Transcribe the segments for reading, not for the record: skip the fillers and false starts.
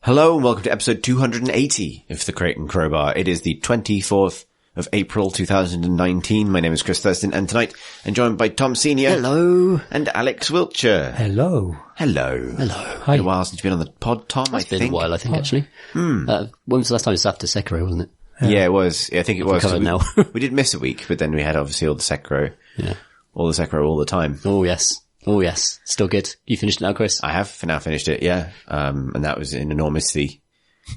Hello and welcome to episode 280 of The Crate and Crowbar. It is the 24th of April 2019. My name is Chris Thurston, and tonight I'm joined by Tom Senior. Hello. And Alex Wiltshire. Hello. Hello. Hello. Hi. Been a while since you've been on the pod, Tom, It's been a while, I think, actually. When was the last time? It was after Sekiro, wasn't it? Yeah, it was. Yeah, I think it was. Covered now. We did miss a week, but then we had obviously all the Sekiro. Yeah. All the Sekiro all the time. Oh, yes. Oh, yes. Still good. You finished it now, Chris? I have now finished it, yeah. And that was an enormously,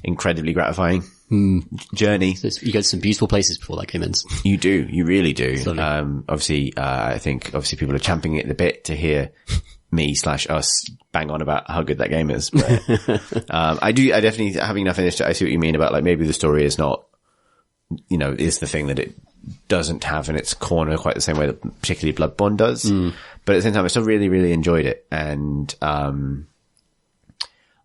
incredibly gratifying journey. So you go to some beautiful places before that game ends. You do. You really do. Lovely. Obviously, I think obviously people are champing it a bit to hear me/us bang on about how good that game is. But, I definitely, having now finished it, I see what you mean about like maybe the story is not, you know, is the thing that it doesn't have in its corner quite the same way that particularly Bloodborne does. But at the same time, I still really, really enjoyed it. And,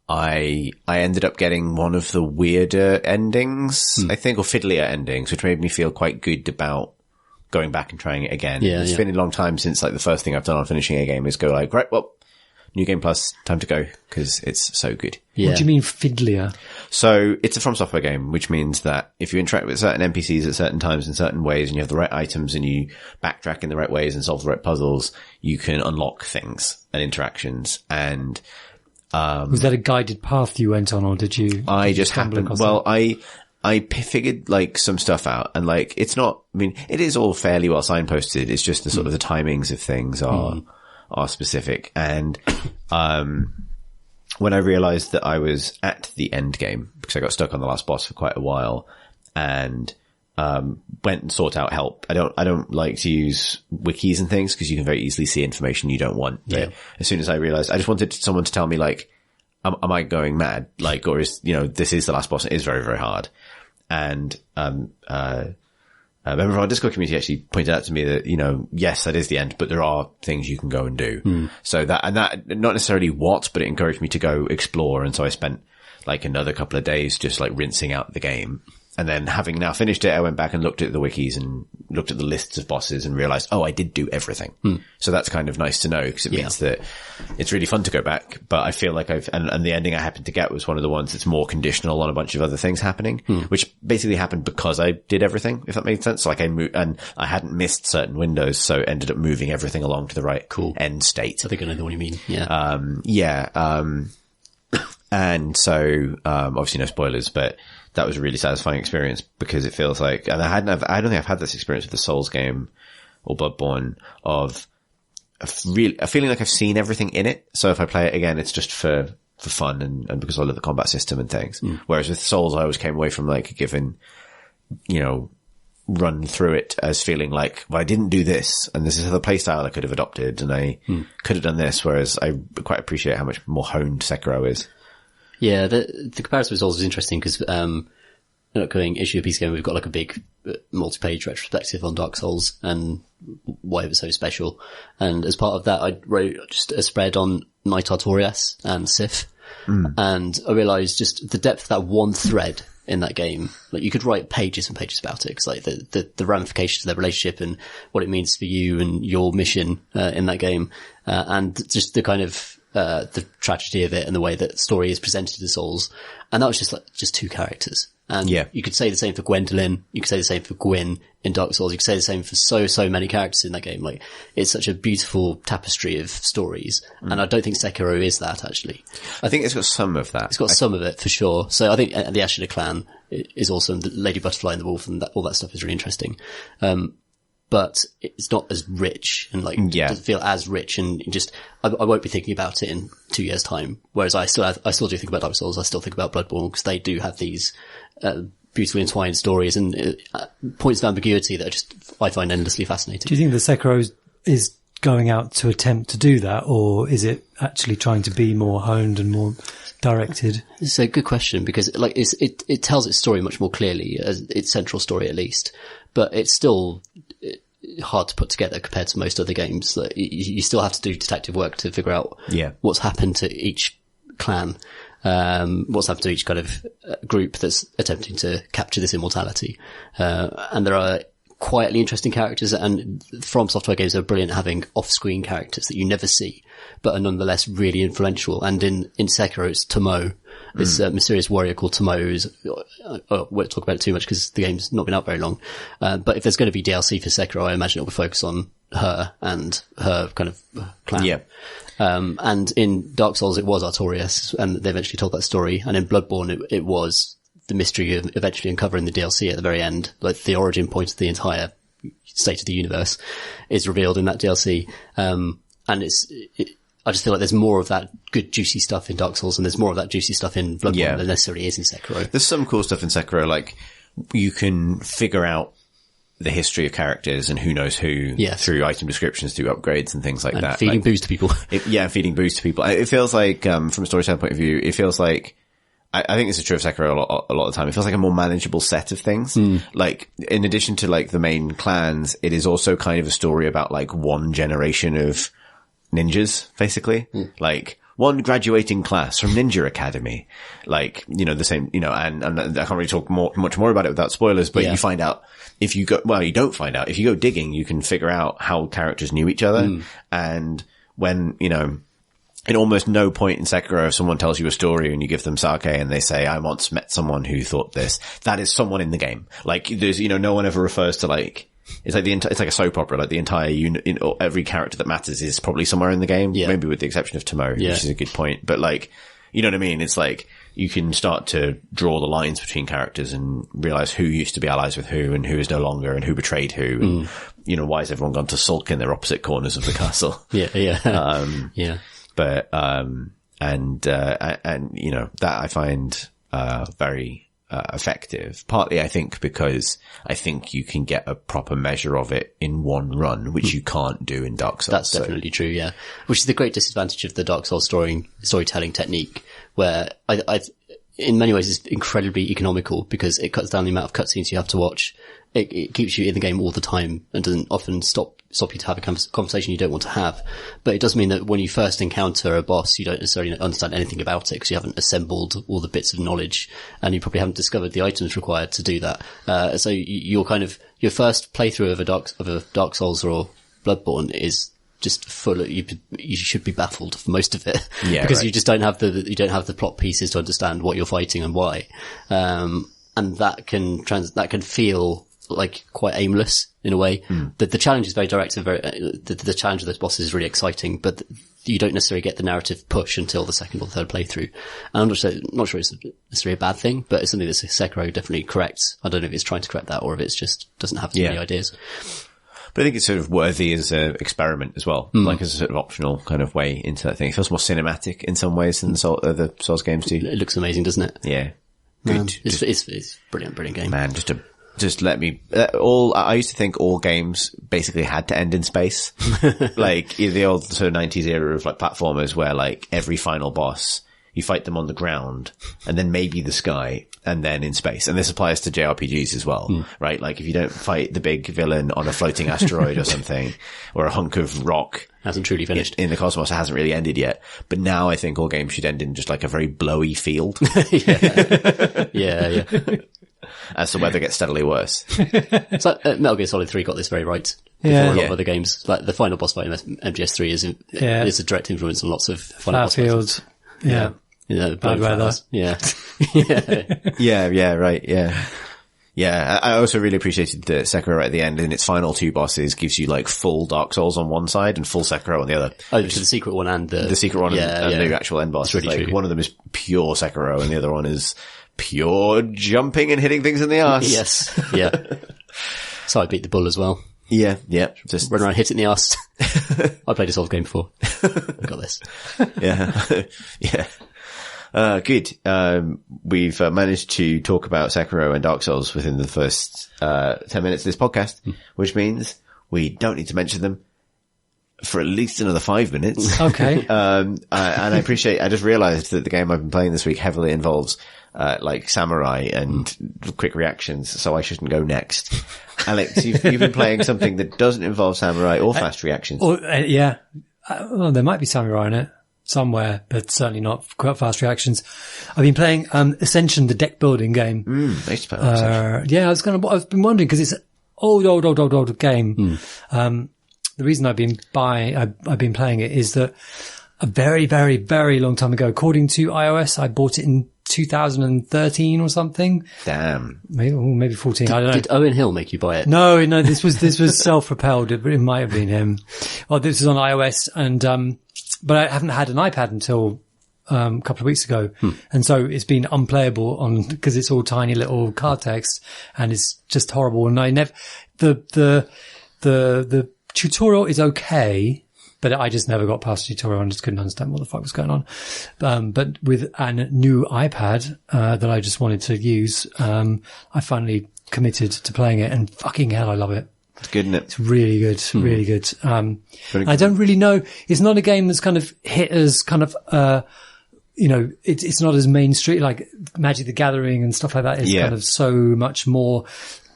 I ended up getting one of the weirder endings, I think, or fiddlier endings, which made me feel quite good about going back and trying it again. Yeah, it's been a long time since like the first thing I've done on finishing a game is go like, right, well, New Game Plus, time to go, because it's so good. Yeah. What do you mean fiddlier? So it's a From Software game, which means that if you interact with certain NPCs at certain times in certain ways, and you have the right items and you backtrack in the right ways and solve the right puzzles, you can unlock things and interactions. And Was that a guided path you went on, or did you? I just stumble happened, across well, it? I figured like some stuff out, and like it's not, I mean, it is all fairly well signposted. It's just the sort of the timings of things are specific. And, when I realized that I was at the end game, because I got stuck on the last boss for quite a while, and, went and sought out help. I don't like to use wikis and things because you can very easily see information you don't want. But as soon as I realized, I just wanted someone to tell me like, am I going mad? Like, or is, you know, this is the last boss. It is very, very hard. And, a member of our Discord community actually pointed out to me that, you know, yes, that is the end, but there are things you can go and do. So that, not necessarily what, but it encouraged me to go explore. And so I spent like another couple of days just like rinsing out the game. And then having now finished it, I went back and looked at the wikis and looked at the lists of bosses and realized, oh, I did do everything. So that's kind of nice to know because it means that it's really fun to go back. But I feel like and the ending I happened to get was one of the ones that's more conditional on a bunch of other things happening, which basically happened because I did everything, if that made sense. So like I moved, and I hadn't missed certain windows, so ended up moving everything along to the right end state. I think I know what you mean. Yeah. And so, obviously no spoilers, but that was a really satisfying experience because it feels like, and I don't think I've had this experience with the Souls game or Bloodborne of a feeling like I've seen everything in it. So if I play it again, it's just for fun and because I love the combat system and things. Whereas with Souls, I always came away from like a given, you know, run through it as feeling like, well, I didn't do this and this is the playstyle I could have adopted and I could have done this. Whereas I quite appreciate how much more honed Sekiro is. Yeah, the comparison with Souls is interesting because, in upcoming issue of PC Game, we've got like a big multi-page retrospective on Dark Souls and why it was so special. And as part of that, I wrote just a spread on Knight Artorias and Sif. And I realized just the depth of that one thread in that game. Like you could write pages and pages about it because like the ramifications of their relationship and what it means for you and your mission, in that game. And just the kind of, the tragedy of it and the way that story is presented in Souls. And that was just two characters. And you could say the same for Gwendolyn. You could say the same for Gwyn in Dark Souls. You could say the same for so many characters in that game. Like, it's such a beautiful tapestry of stories. And I don't think Sekiro is that, actually. I think it's got some of that. It's got some of it, for sure. So I think the Ashina clan is awesome. The Lady Butterfly and the Wolf and all that stuff is really interesting. But it's not as rich and like, doesn't feel as rich and just, I won't be thinking about it in 2 years' time. Whereas I still do think about Dark Souls. I still think about Bloodborne because they do have these, beautifully entwined stories and points of ambiguity that I find endlessly fascinating. Do you think that Sekiro is going out to attempt to do that, or is it actually trying to be more honed and more directed? It's a good question because like it tells its story much more clearly, as its central story at least, but it's still hard to put together compared to most other games. Like, you still have to do detective work to figure out what's happened to each clan, what's happened to each kind of group that's attempting to capture this immortality. And there are quietly interesting characters, and From Software games are brilliant at having off-screen characters that you never see, but are nonetheless really influential. And in Sekiro, it's Tomo. This mysterious warrior called Tomo, who's, I won't talk about it too much because the game's not been out very long. But if there's going to be DLC for Sekiro, I imagine it'll be focused on her and her kind of clan. Yeah. And in Dark Souls, it was Artorias, and they eventually told that story. And in Bloodborne, it was the mystery of eventually uncovering the DLC at the very end, like the origin point of the entire state of the universe is revealed in that DLC. And I just feel like there's more of that good juicy stuff in Dark Souls, and there's more of that juicy stuff in Bloodborne than necessarily is in Sekiro. There's some cool stuff in Sekiro, like you can figure out the history of characters and who knows who through item descriptions, through upgrades and things like and that. Feeding booze to people. Feeding booze to people. It feels like, from a storytelling point of view, it feels like, I think this is true of Sekiro a lot of the time. It feels like a more manageable set of things. Like, in addition to like the main clans, it is also kind of a story about like one generation of ninjas, basically. Like, one graduating class from Ninja Academy. Like, the same, and I can't really talk much more about it without spoilers, but you find out if you don't find out. If you go digging, you can figure out how characters knew each other. And when, in almost no point in Sekiro, if someone tells you a story and you give them sake and they say, I once met someone who thought this, that is someone in the game. Like, there's, no one ever refers to like, it's like it's like a soap opera, like the entire every character that matters is probably somewhere in the game, maybe with the exception of Tomo, which is a good point. But like, you know what I mean? It's like, you can start to draw the lines between characters and realize who used to be allies with who and who is no longer and who betrayed who. And, why has everyone gone to sulk in their opposite corners of the castle? But, that I find, very, effective. Partly, I think, because I think you can get a proper measure of it in one run, which you can't do in Dark Souls. That's definitely true, yeah. Which is the great disadvantage of the Dark Souls storytelling technique, where I in many ways is incredibly economical because it cuts down the amount of cutscenes you have to watch. It keeps you in the game all the time and doesn't often stop you to have a conversation you don't want to have. But it does mean that when you first encounter a boss, you don't necessarily understand anything about it because you haven't assembled all the bits of knowledge and you probably haven't discovered the items required to do that. So your first playthrough of a Dark Souls or Bloodborne is just full of, you should be baffled for most of it. Because you just don't have the plot pieces to understand what you're fighting and why. And that can feel like quite aimless in a way. The challenge is very direct and the challenge of those bosses is really exciting, but you don't necessarily get the narrative push until the second or third playthrough. And I'm not sure it's necessarily a bad thing, but it's something that Sekiro definitely corrects. I don't know if it's trying to correct that or if it's just doesn't have too many ideas. But I think it's sort of worthy as an experiment as well, like as a sort of optional kind of way into that thing. It feels more cinematic in some ways than the Souls games do. It looks amazing, doesn't it? Yeah. Good. It's brilliant game. Man, just let me, I used to think all games basically had to end in space. Like the old sort of 90s era of like platformers where like every final boss, you fight them on the ground and then maybe the sky and then in space. And this applies to JRPGs as well, right? Like if you don't fight the big villain on a floating asteroid or something, or a hunk of rock. Hasn't truly finished. In the cosmos, it hasn't really ended yet. But now I think all games should end in just like a very blowy field. Yeah. As the weather gets steadily worse. It's like Metal Gear Solid 3 got this very right. Before a lot of other games. Like the final boss fight in MGS3 is a direct influence on lots of final boss fights. Yeah. Bad weather. Yeah. Right. Yeah. I also really appreciated the Sekiro at the end in its final two bosses gives you like full Dark Souls on one side and full Sekiro on the other. Oh, the secret one and the secret one and the actual end boss. It's really true. One of them is pure Sekiro and the other one is pure jumping and hitting things in the arse. Yes. Yeah. So I beat the bull as well. Yeah. Just run around, hit it in the arse. I played a Souls game before. I got this. Yeah. Good. We've managed to talk about Sekiro and Dark Souls within the first 10 minutes of this podcast, which means we don't need to mention them for at least another 5 minutes. Okay. And I just realized that the game I've been playing this week heavily involves like samurai and quick reactions, so I shouldn't go next. Alex, you've been playing something that doesn't involve samurai or fast reactions. Well, there might be samurai in it somewhere, but certainly not quite fast reactions. I've been playing Ascension, the deck building game. I used to play Ascension. I've been wondering because old game. The reason I've been playing it is that a very, very, very long time ago, according to iOS, I bought it in 2013 or something. Damn. Maybe 14. I don't know. Did Owen Hill make you buy it? No, this was self-propelled. It might have been him. Well, this was on iOS and, but I haven't had an iPad until, a couple of weeks ago. And so it's been unplayable because it's all tiny little card text and it's just horrible. And I never, the tutorial is okay, but I just never got past the tutorial and just couldn't understand what the fuck was going on. But with a new iPad, that I just wanted to use, I finally committed to playing it and fucking hell, I love it. It's good, isn't it? It's really good, really good. I don't really know. It's not a game that's kind of hit as kind of, it's not as mainstream, like Magic the Gathering and stuff like that is kind of so much more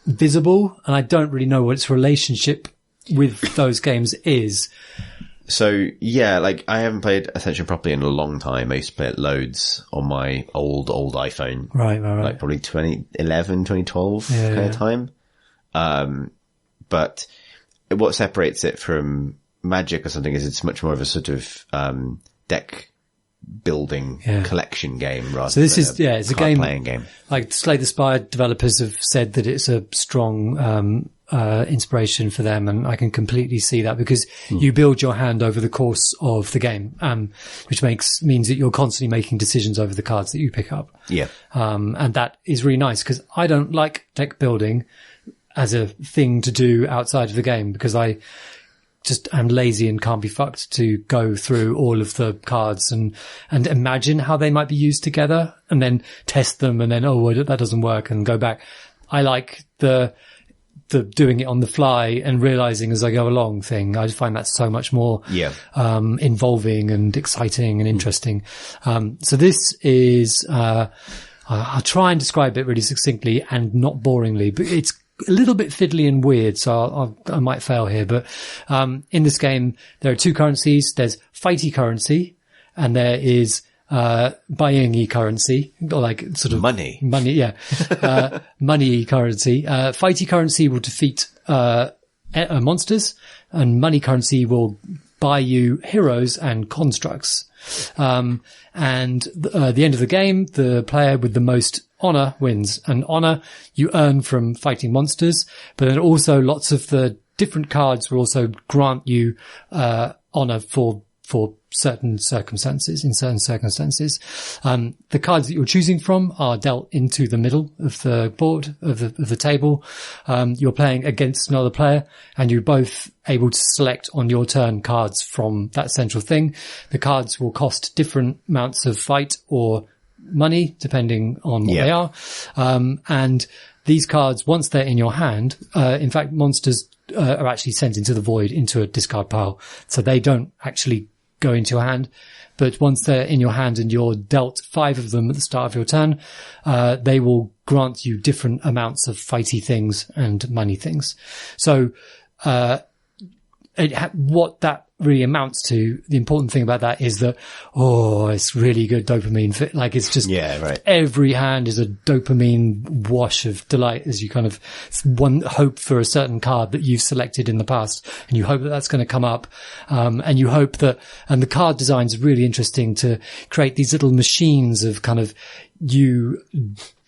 visible. And I don't really know what its relationship with those games is. So yeah, like I haven't played Ascension properly in a long time. I used to play it loads on my old iPhone. Right. Like probably 2011, 2012 kind of time. But what separates it from Magic or something is it's much more of a sort of, deck building collection game rather so this than is, it's a game, playing game. Like Slay the Spire developers have said that it's a strong, inspiration for them, and I can completely see that because you build your hand over the course of the game, which means that you're constantly making decisions over the cards that you pick up. Yeah. And that is really nice because I don't like deck building as a thing to do outside of the game because I just am lazy and can't be fucked to go through all of the cards and imagine how they might be used together and then test them and then, that doesn't work and go back. I like the doing it on the fly and realizing as I go along thing. I just find that so much more, involving and exciting and interesting. So this is, I'll try and describe it really succinctly and not boringly, but it's a little bit fiddly and weird. So I might fail here, but, in this game, there are two currencies. There's fighty currency and there is, buying currency, or like sort of money, money currency. Fighty currency will defeat, monsters and money currency will buy you heroes and constructs. And the end of the game, the player with the most honor wins, and honor you earn from fighting monsters, but then also lots of the different cards will also grant you, honor for certain circumstances, in certain circumstances. The cards that you're choosing from are dealt into the middle of the board, of the table. You're playing against another player and you're both able to select on your turn cards from that central thing. The cards will cost different amounts of fight or money, depending on what they are. And these cards, once they're in your hand, in fact, monsters are actually sent into the void, into a discard pile. So they don't actually go into your hand, but once they're in your hand and you're dealt 5 of them at the start of your turn, they will grant you different amounts of fighty things and money things. So, what that really amounts to, the important thing about that is that, it's really good dopamine fit. Like it's just, every hand is a dopamine wash of delight as you kind of hope for a certain card that you've selected in the past and you hope that that's going to come up. And you hope that, and the card design is really interesting to create these little machines of kind of you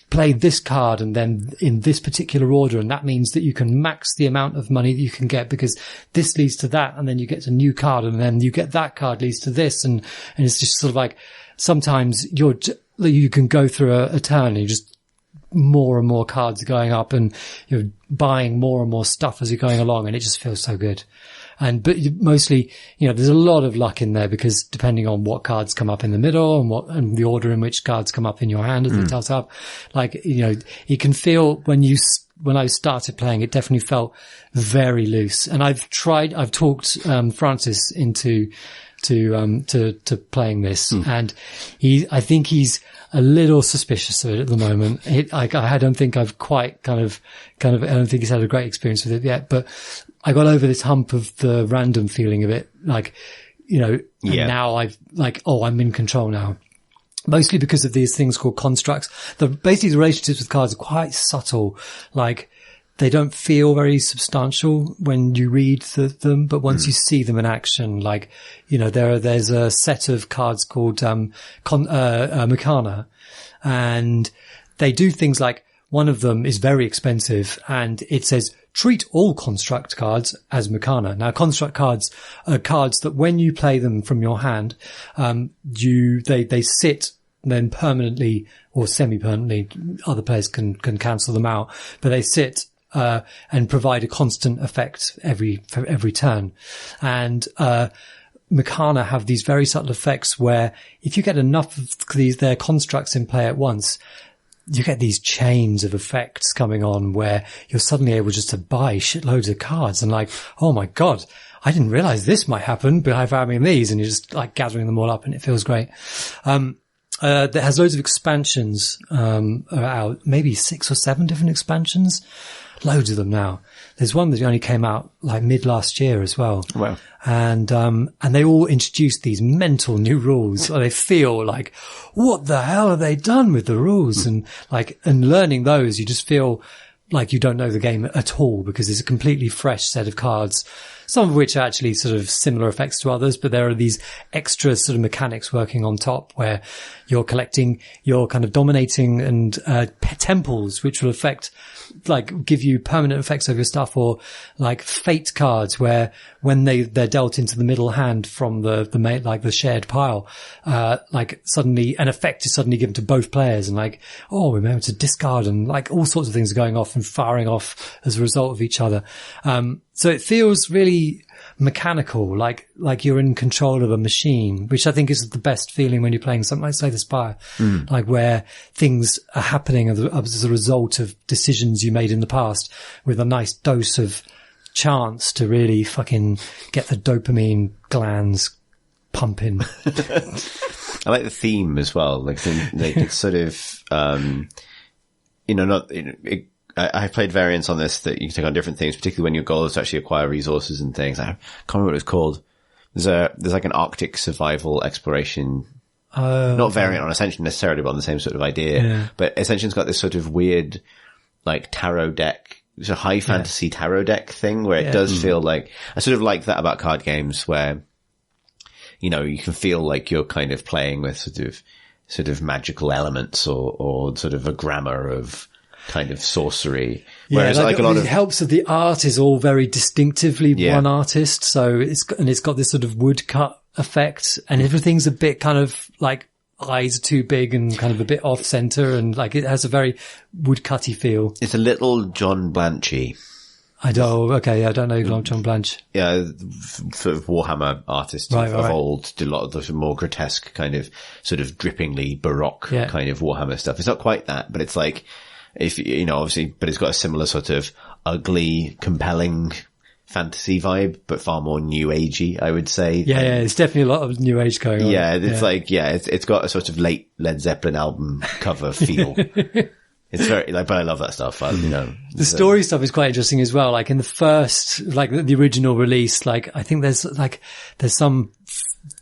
play this card and then in this particular order, and that means that you can max the amount of money that you can get because this leads to that, and then you get a new card, and then you get that card leads to this, and it's just sort of like sometimes you can go through a turn and you just more and more cards are going up and you're buying more and more stuff as you're going along, and it just feels so good. But mostly, there's a lot of luck in there because depending on what cards come up in the middle and the order in which cards come up in your hand as they toss up, like, it can feel when I started playing, it definitely felt very loose. And I've talked, Francis into, to playing this, and I think he's a little suspicious of it at the moment. I don't think I've quite I don't think he's had a great experience with it yet, but I got over this hump of the random feeling of it, like, and now I'm in control now. Mostly because of these things called constructs. Basically the relationships with cards are quite subtle. Like, they don't feel very substantial when you read them, but once you see them in action, like, you know, there's a set of cards called, Mechana, and they do things like, one of them is very expensive and it says, treat all construct cards as Mechana. Now, construct cards are cards that when you play them from your hand, they sit then permanently or semi-permanently. Other players can cancel them out, but they sit, and provide a constant effect for every turn. And, Mechana have these very subtle effects where if you get enough of their constructs in play at once, you get these chains of effects coming on where you're suddenly able just to buy shitloads of cards and like, oh my God, I didn't realize this might happen by having these, and you're just like gathering them all up and it feels great. That has loads of expansions, out, maybe 6 or 7 different expansions. Loads of them now. There's one that only came out like mid last year as well. Wow. And they all introduced these mental new rules. They feel like, what the hell have they done with the rules? And learning those, you just feel like you don't know the game at all because it's a completely fresh set of cards. Some of which are actually sort of similar effects to others, but there are these extra sort of mechanics working on top where you're kind of dominating and, temples, which will affect, like, give you permanent effects over your stuff, or like fate cards where when they're dealt into the middle hand from the shared pile, suddenly an effect is suddenly given to both players and like, oh, remember to discard, and like all sorts of things are going off and firing off as a result of each other. So it feels really mechanical, like you're in control of a machine, which I think is the best feeling when you're playing something like Slay the Spire, like where things are happening as a result of decisions you made in the past, with a nice dose of chance to really fucking get the dopamine glands pumping. I like the theme as well. Like it's sort of, I played variants on this that you can take on different things, particularly when your goal is to actually acquire resources and things. I can't remember what it was called. There's like an Arctic survival exploration, not variant on Ascension necessarily, but on the same sort of idea. Yeah. But Ascension's got this sort of weird, like tarot deck, it's a high fantasy tarot deck thing where it does feel like, I sort of like that about card games where, you know, you can feel like you're kind of playing with sort of magical elements or sort of a grammar of kind of sorcery. Whereas it helps that the art is all very distinctively one artist. So it's got this sort of woodcut effect, and everything's a bit kind of like eyes are too big and kind of a bit off center, and like it has a very woodcutty feel. It's a little John Blanchy. I don't know John Blanche. Yeah, sort of Warhammer artist of old, did a lot of the more grotesque kind of sort of drippingly Baroque kind of Warhammer stuff. It's not quite that, but it's like, if you know, obviously, but it's got a similar sort of ugly, compelling fantasy vibe, but far more new agey, I would say. Yeah, it's definitely a lot of new age going on. Yeah, it's got a sort of late Led Zeppelin album cover feel. It's very but I love that stuff. The story stuff is quite interesting as well. Like in the first, like the original release, like I think there's some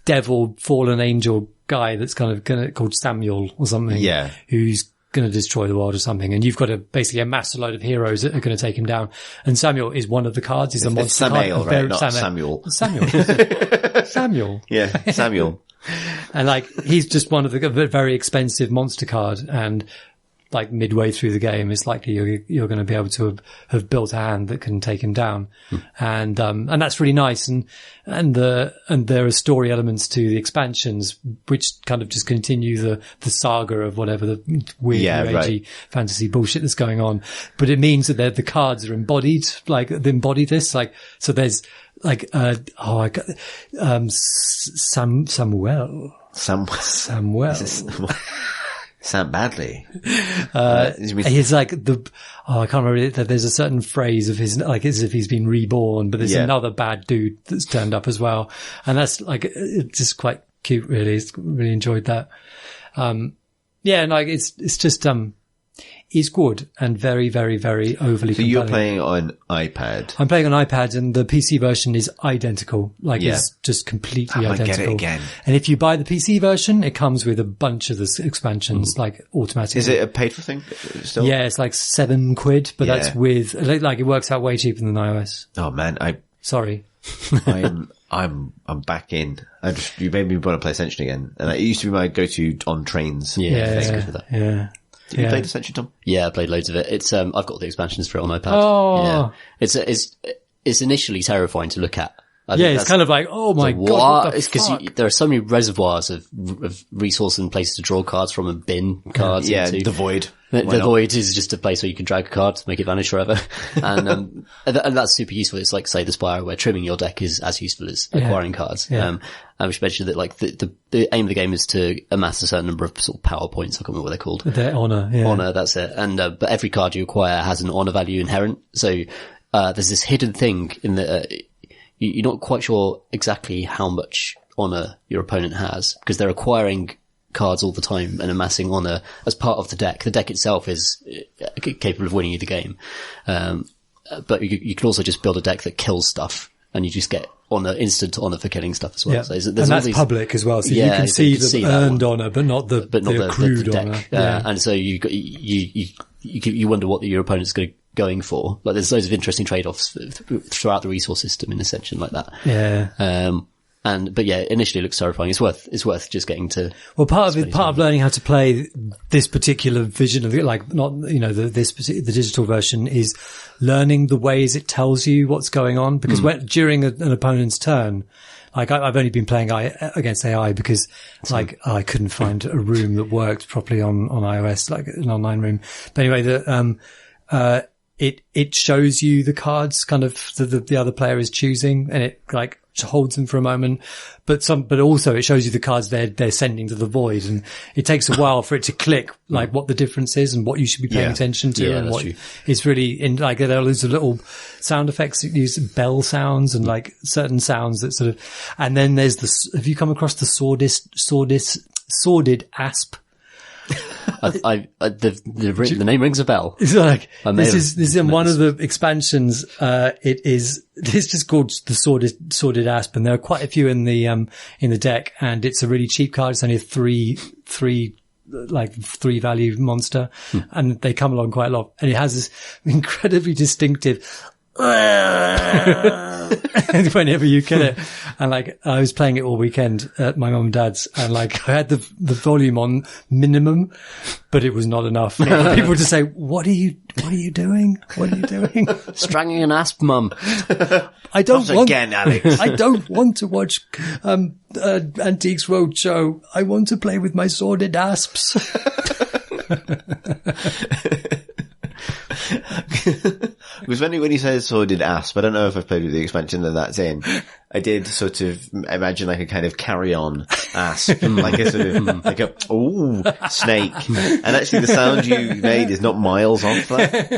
devil fallen angel guy that's kind of called Samuel or something. Yeah, who's going to destroy the world or something, and you've got to basically amass a load of heroes that are going to take him down. And Samuel is one of the cards. He's a monster Samael, card. Right? Not Samuel. Samuel. Yeah, Samuel. And like he's just one of the very expensive monster card, and like midway through the game, it's likely you're going to be able to have built a hand that can take him down. And that's really nice. And there are story elements to the expansions, which kind of just continue the saga of whatever the weird, ragey fantasy bullshit that's going on. But it means that the cards are embodied, like they embody this, like, so there's like, Samuel. Sam Badley. He's like I can't remember. There's a certain phrase of his, like as if he's been reborn, but there's another bad dude that's turned up as well. And that's like, it's just quite cute, really. Really enjoyed that. And like, it's just, is good and very, very, very overly So compelling. you're playing on iPad. I'm playing on iPad, and the PC version is identical. Like, it's just completely I identical. get it again. And if you buy the PC version, it comes with a bunch of the expansions, like, automatically. Is it a paid for thing still? Yeah, it's like £7, but that's with, like, it works out way cheaper than iOS. Oh man, Sorry. I'm back in. You made me want to play Ascension again. And it used to be my go-to on trains. Thanks for that. Yeah. Have you played Ascension, Tom? Yeah, I played loads of it. It's I've got the expansions for it on iPad. Oh. Yeah. It's initially terrifying to look at. It's kind of like, oh my God, what the It's because fuck? there are so many reservoirs of resources and places to draw cards from and bin cards into. The Void. The Void is just a place where you can drag a card to make it vanish forever. And that's super useful. It's like, say, the Spire, where trimming your deck is as useful as acquiring cards. I should mention that, like, the aim of the game is to amass a certain number of sort of power points. I can't remember what they're called. Their honor, yeah. Honor, that's it. And, but every card you acquire has an honor value inherent. So, there's this hidden thing in the, you're not quite sure exactly how much honor your opponent has, because they're acquiring cards all the time and amassing honor as part of the deck. The deck itself is capable of winning you the game. But you can also just build a deck that kills stuff, and you just get instant honor for killing stuff as well. Yeah. So there's and that's public as well, so you can see the earned honor, but not the accrued honor. And so you wonder what your opponent's going for. Like, there's loads of interesting trade-offs throughout the resource system in Ascension like that. Yeah. But initially it looks terrifying. It's worth just getting to. Well, part of learning how to play this particular vision of it, like, not, the digital version, is learning the ways it tells you what's going on, because during an opponent's turn, like, I've only been playing against AI because, like, I couldn't find a room that worked properly on iOS, like an online room. But anyway, it shows you the cards kind of the other player is choosing, and it, like, holds them for a moment, but also it shows you the cards they're sending to the void, and it takes a while for it to click, like, what the difference is and what you should be paying attention to, and what is really in, like, there are loads of little sound effects that use bell sounds and, like, certain sounds that sort of, and then there's have you come across the Sordid Asp? The name rings a bell. It's like, this is in one of the expansions. It's just called the Sordid Asp, and there are quite a few in the deck, and it's a really cheap card. It's only a three value monster, and they come along quite a lot, and it has this incredibly distinctive whenever you kill it. And, like, I was playing it all weekend at my mum and dad's, and, like, I had the volume on minimum, but it was not enough. People just say, what are you doing? What are you doing? Strangling an asp, mum. I don't want again, Alex. I don't want to watch Antiques Roadshow. I want to play with my Sordid Asps. Because when he says Sordid Asp, I don't know if I've played with the expansion that that's in. I did sort of imagine, like, a kind of carry-on asp, like a sort of, like a, snake. And actually the sound you made is not miles off that.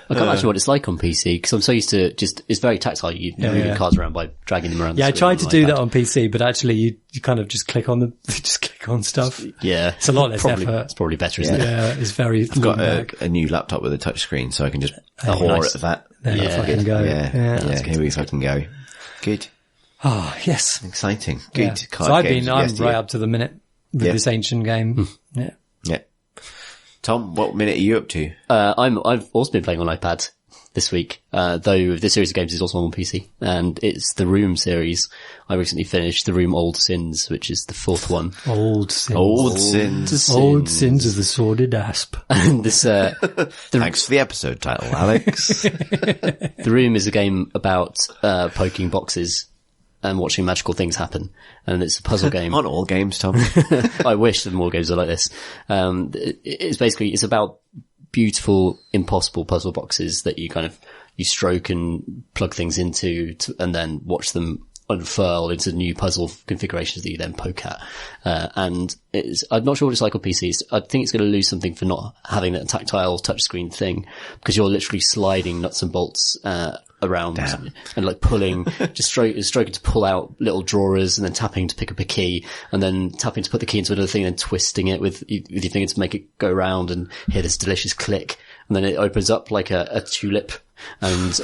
I can't imagine what it's like on PC, because I'm so used to it's very tactile. You're moving cards around by dragging them around. Yeah, I tried to do that on PC, but actually you kind of just click on stuff. Yeah. It's a lot less effort. It's probably better, isn't it? Yeah, it's very. I've got a new laptop with a touch screen, so I can just pour at that. Fucking go. Yeah, here we fucking go. Good. Oh, yes. Exciting. Good. Yeah. So I'm right up to the minute with this ancient game. Yeah. Tom, what minute are you up to? I've also been playing on iPad this week, though this series of games is also on PC, and it's the Room series. I recently finished the Room Old Sins, which is the fourth one. Old Sins of the Sordid Asp. And this, thanks for the episode title, Alex. The Room is a game about, poking boxes and watching magical things happen. And it's a puzzle game. On all games, Tom. I wish that more games are like this. It's about beautiful, impossible puzzle boxes that you stroke and plug things into and then watch them unfurl into new puzzle configurations that you then poke at. And I'm not sure what it's like on PCs. I think it's going to lose something for not having that tactile touchscreen thing, because you're literally sliding nuts and bolts, around and like pulling, just stroking to pull out little drawers, and then tapping to pick up a key, and then tapping to put the key into another thing, and then twisting it with your finger to make it go round and hear this delicious click. And then it opens up like a tulip, and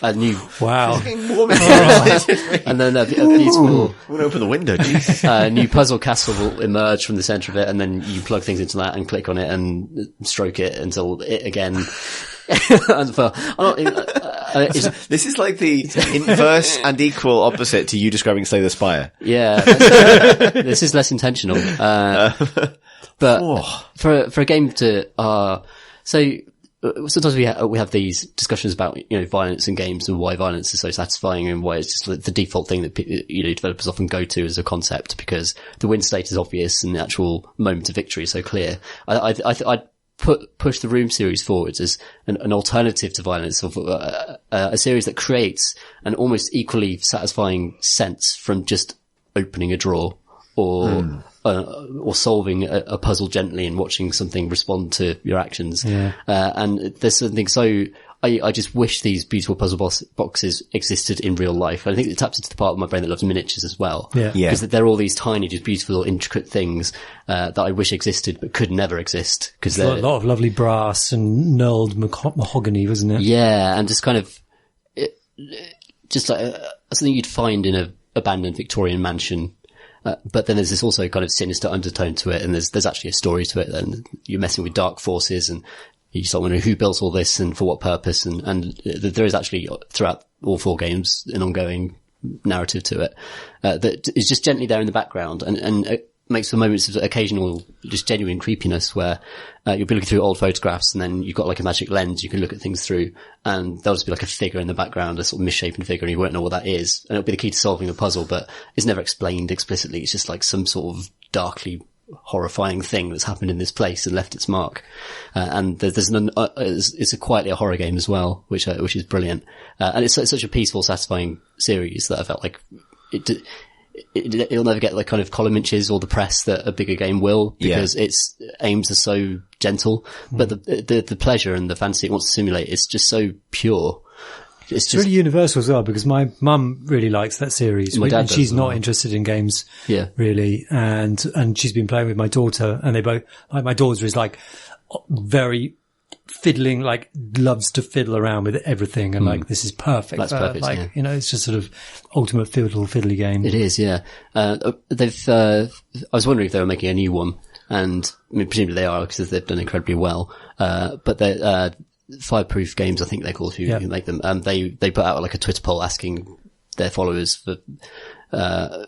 a new wow. And then a beautiful. I'm gonna open the window. Jeez. New puzzle castle will emerge from the center of it, and then you plug things into that and click on it and stroke it until it again. This is like the inverse and equal opposite to you describing Slay the Spire. Yeah, this is less intentional. But for a game to so sometimes we have these discussions about violence in games and why violence is so satisfying, and why it's just the default thing that developers often go to as a concept, because the win state is obvious and the actual moment of victory is so clear. I'd push the Room series forwards as an alternative to violence, of a series that creates an almost equally satisfying sense from just opening a drawer or solving a puzzle gently and watching something respond to your actions. Yeah. And there's something so, I just wish these beautiful puzzle boxes existed in real life. I think it taps into the part of my brain that loves miniatures as well. Yeah. Because they're all these tiny, just beautiful, intricate things, that I wish existed but could never exist. Cause there's a lot of lovely brass and knurled mahogany, wasn't it? Yeah. And just kind of, just like something you'd find in a abandoned Victorian mansion. But then there's this also kind of sinister undertone to it, and there's actually a story to it, and you're messing with dark forces, and you start wondering who built all this and for what purpose, and there is actually throughout all 4 games an ongoing narrative to it, that is just gently there in the background, and it makes for moments of occasional just genuine creepiness where you'll be looking through old photographs, and then you've got like a magic lens you can look at things through, and there'll just be like a figure in the background, a sort of misshapen figure, and you won't know what that is, and it'll be the key to solving a puzzle, but it's never explained explicitly. It's just like some sort of darkly horrifying thing that's happened in this place and left its mark. And it's quietly a horror game as well, which is brilliant. And it's such a peaceful, satisfying series that I felt like it'll never get the kind of column inches or the press that a bigger game will, because its aims are so gentle, but the pleasure and the fantasy it wants to simulate is just so pure. It's really universal as well, because my mum really likes that series. My dad and she's not interested in games, really. And she's been playing with my daughter, and they both, like, my daughter is like very fiddling, like loves to fiddle around with everything, and like, this is perfect. That's perfect. Like, it's just sort of ultimate fiddly game. It is, yeah. I was wondering if they were making a new one, and I mean, presumably they are, because they've done incredibly well. But they're, Fireproof Games, I think they're called, who make them. They put out like a Twitter poll asking their followers for,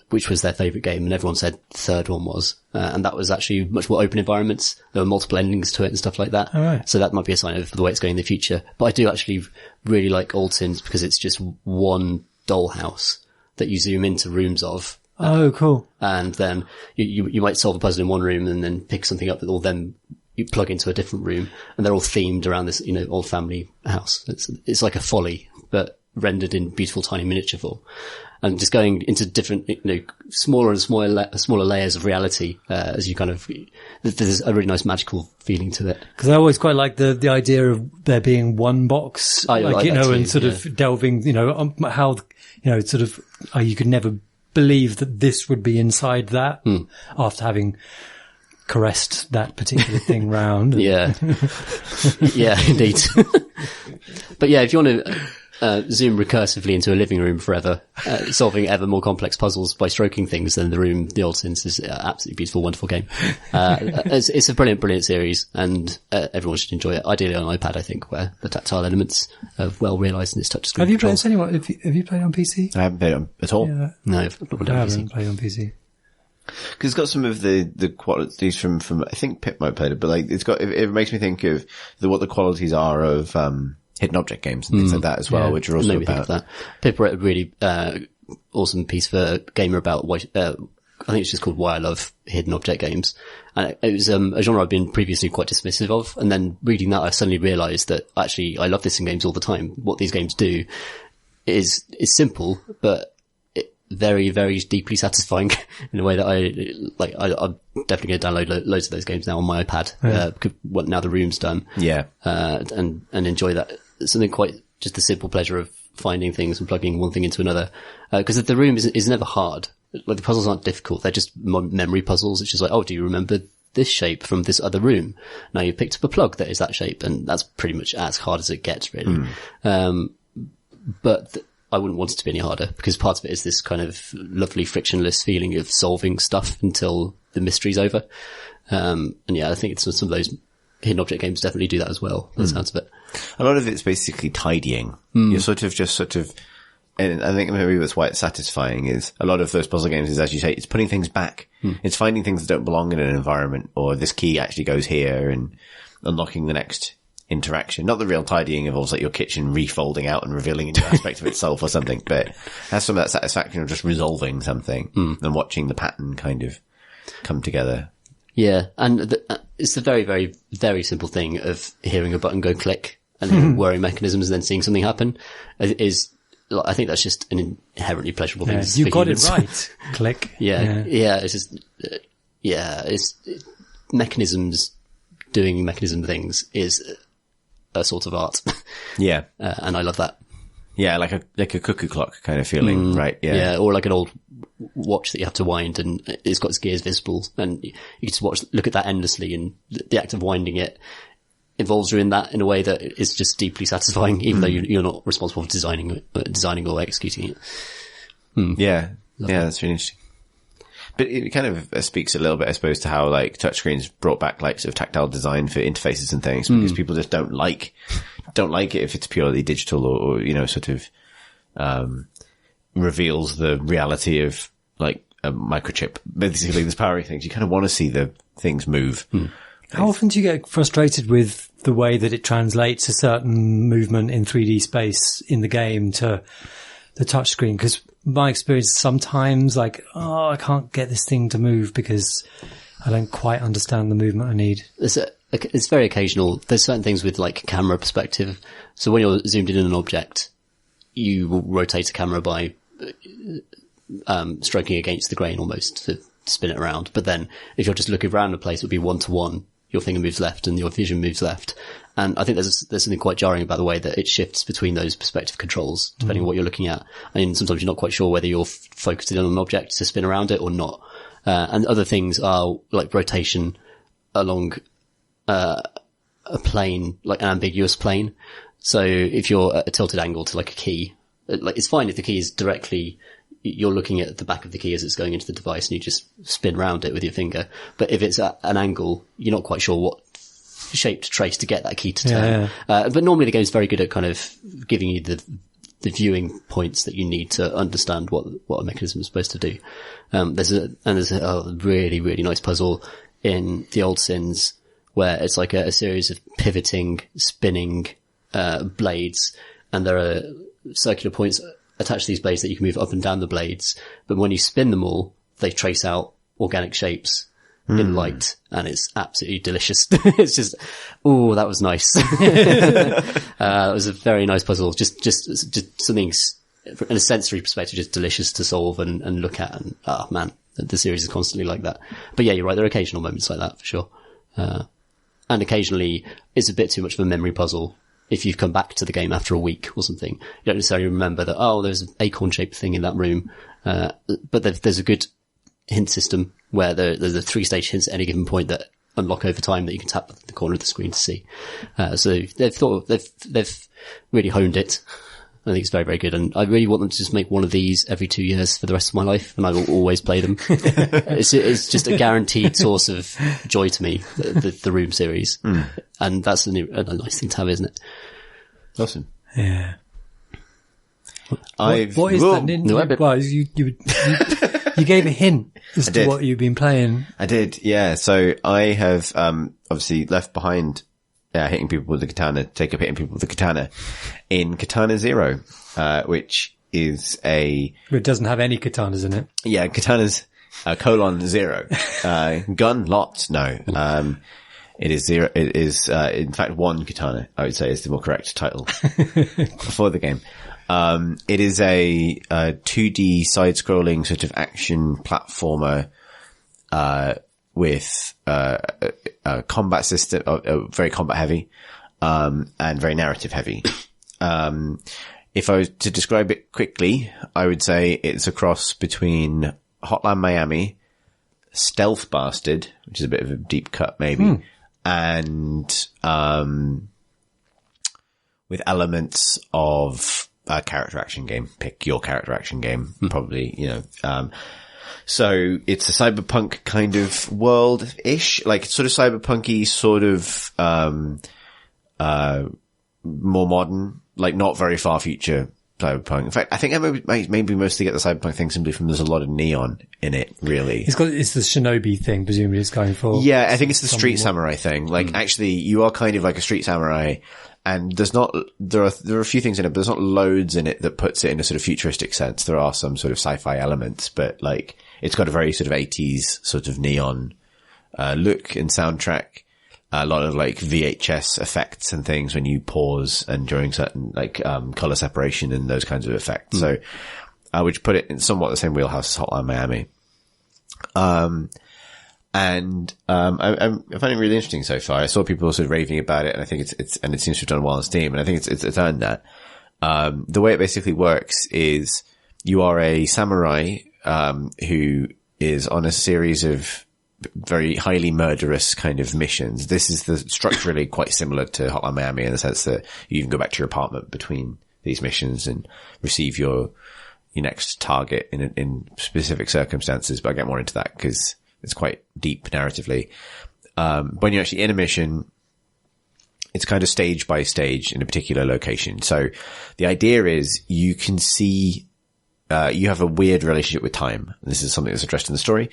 which was their favourite game, and everyone said the third one was. And that was actually much more open environments. There were multiple endings to it and stuff like that. Oh, right. So that might be a sign of the way it's going in the future. But I do actually really like Old Sins, because it's just one dollhouse that you zoom into rooms of. Oh, cool. And then you might solve a puzzle in one room and then pick something up that will then you plug into a different room, and they're all themed around this, old family house. It's like a Folly, but rendered in beautiful tiny miniature form. And just going into different, smaller and smaller layers of reality, as you kind of, there's a really nice magical feeling to it. Cause I always quite like the idea of there being one box, and sort of delving, on how, sort of, you could never believe that this would be inside that after having caressed that particular thing round. Yeah. Yeah, indeed. But yeah, if you want to zoom recursively into a living room forever, solving ever more complex puzzles by stroking things, then the Old Sins is an absolutely beautiful, wonderful game. It's a brilliant series, and everyone should enjoy it. Ideally on iPad, I think, where the tactile elements are well realised in its touchscreen. Have you played this anyway? Have you played on PC? I haven't played on at all. Yeah. No, I've not played on PC. I haven't played on PC. Because it's got some of the qualities from, I think Pip might have played it, but like, it makes me think of what the qualities are of, hidden object games and things like that as well, which are also about that. Pip wrote a really, awesome piece for Gamer about why, I think it's just called Why I Love Hidden Object Games. And it was, a genre I've been previously quite dismissive of. And then reading that, I suddenly realized that actually I love this in games all the time. What these games do is simple, but very, very deeply satisfying in a way that I'm definitely going to download loads of those games now on my iPad, now the room's done. Yeah. And enjoy that. Something quite, just the simple pleasure of finding things and plugging one thing into another. Cause the room is never hard. Like the puzzles aren't difficult. They're just memory puzzles. It's just like, oh, do you remember this shape from this other room? Now you picked up a plug that is that shape, and that's pretty much as hard as it gets, really. But I wouldn't want it to be any harder, because part of it is this kind of lovely frictionless feeling of solving stuff until the mystery's over. And yeah, I think it's some of those hidden object games definitely do that as well, by the sounds of it. A lot of it's basically tidying. You're sort of, and I think maybe that's why it's satisfying, is a lot of those puzzle games is, as you say, it's putting things back. It's finding things that don't belong in an environment, or this key actually goes here, and unlocking the next interaction. Not the real tidying involves like your kitchen refolding out and revealing a new aspect of itself or something, but has some of that satisfaction of just resolving something and watching the pattern kind of come together. Yeah, and it's the very, very, very simple thing of hearing a button go click and then whirring mechanisms and then seeing something happen I think that's just an inherently pleasurable thing. You got it right. Click. Yeah. It's just, it's mechanisms doing mechanism things is a sort of art. Yeah. And I love that. Yeah, like a cuckoo clock kind of feeling, right? Yeah. Yeah, or like an old watch that you have to wind and it's got its gears visible, and you just look at that endlessly, and the act of winding it involves you in that in a way that is just deeply satisfying, even though you're not responsible for designing or executing it. Yeah. Yeah, that's really interesting. But it kind of speaks a little bit, I suppose, to how like touchscreens brought back like sort of tactile design for interfaces and things, because people just don't like it if it's purely digital or you know, sort of, reveals the reality of like a microchip. Basically, this powering things. You kind of want to see the things move. How often do you get frustrated with the way that it translates a certain movement in 3D space in the game to the touchscreen? Because my experience is sometimes like, I can't get this thing to move because I don't quite understand the movement I need. It's very occasional. There's certain things with like camera perspective. So when you're zoomed in on an object, you will rotate a camera by stroking against the grain almost to spin it around. But then if you're just looking around a place, it would be 1-to-1. Your finger moves left and your vision moves left. And I think there's something quite jarring about the way that it shifts between those perspective controls, depending on what you're looking at. I mean, sometimes you're not quite sure whether you're focused in on an object to spin around it or not. And other things are like rotation along a plane, like an ambiguous plane. So if you're at a tilted angle to like a key, like it's fine if the key is directly, you're looking at the back of the key as it's going into the device and you just spin around it with your finger. But if it's at an angle, you're not quite sure what shape to trace to get that key to turn. But normally the game's very good at kind of giving you the viewing points that you need to understand what a mechanism is supposed to do. There's a really, really nice puzzle in the old Sins where it's like a series of pivoting, spinning, blades, and there are circular points attached to these blades that you can move up and down the blades. But when you spin them all, they trace out organic shapes in light, and it's absolutely delicious. It's just, oh, that was nice. That was a very nice puzzle. Just something in a sensory perspective, just delicious to solve and look at. And man, the series is constantly like that. But yeah, you're right. There are occasional moments like that for sure. And occasionally it's a bit too much of a memory puzzle. If you've come back to the game after a week or something, you don't necessarily remember that, there's an acorn-shaped thing in that room. But there's a good hint system where there's a 3-stage hints at any given point that unlock over time that you can tap the corner of the screen to see. So they've really honed it. I think it's very, very good. And I really want them to just make one of these every 2 years for the rest of my life, and I will always play them. It's just a guaranteed source of joy to me, the Room series. And that's a nice thing to have, isn't it? Awesome. Yeah. What is that? Well, you gave a hint as to what you've been playing. I did, yeah. So I have obviously left behind hitting people with the katana, take up hitting people with the katana in Katana Zero, which is it doesn't have any katanas in it. Yeah, katanas, :0. Gun lots, no. It is zero. It is, in fact, one katana, I would say, is the more correct title for the game. It is a 2D side-scrolling sort of action platformer, with, a combat system, very combat heavy, and very narrative heavy. If I was to describe it quickly, I would say it's a cross between Hotline Miami, Stealth Bastard, which is a bit of a deep cut maybe, and, with elements of a character action game. Pick your character action game, probably, so it's a cyberpunk kind of world-ish, like sort of cyberpunky, sort of, more modern, like not very far future cyberpunk. In fact, I think I maybe mostly get the cyberpunk thing simply from there's a lot of neon in it, really. It's the shinobi thing, presumably it's going for. Yeah, I think it's the street samurai thing. Like, actually, you are kind of like a street samurai, and there are a few things in it, but there's not loads in it that puts it in a sort of futuristic sense. There are some sort of sci-fi elements, but like, it's got a very sort of 80s sort of neon, look and soundtrack. A lot of like VHS effects and things when you pause and during certain like, color separation and those kinds of effects. So I would put it in somewhat the same wheelhouse as Hotline Miami. I find it really interesting so far. I saw people sort of raving about it, and I think and it seems to have done well on Steam, and I think it's earned that. The way it basically works is you are a samurai, who is on a series of very highly murderous kind of missions. This is structurally quite similar to Hotline Miami in the sense that you can go back to your apartment between these missions and receive your next target in specific circumstances, but I'll get more into that because it's quite deep narratively. When you're actually in a mission, it's kind of stage by stage in a particular location. So the idea is you can see, you have a weird relationship with time. This is something that's addressed in the story.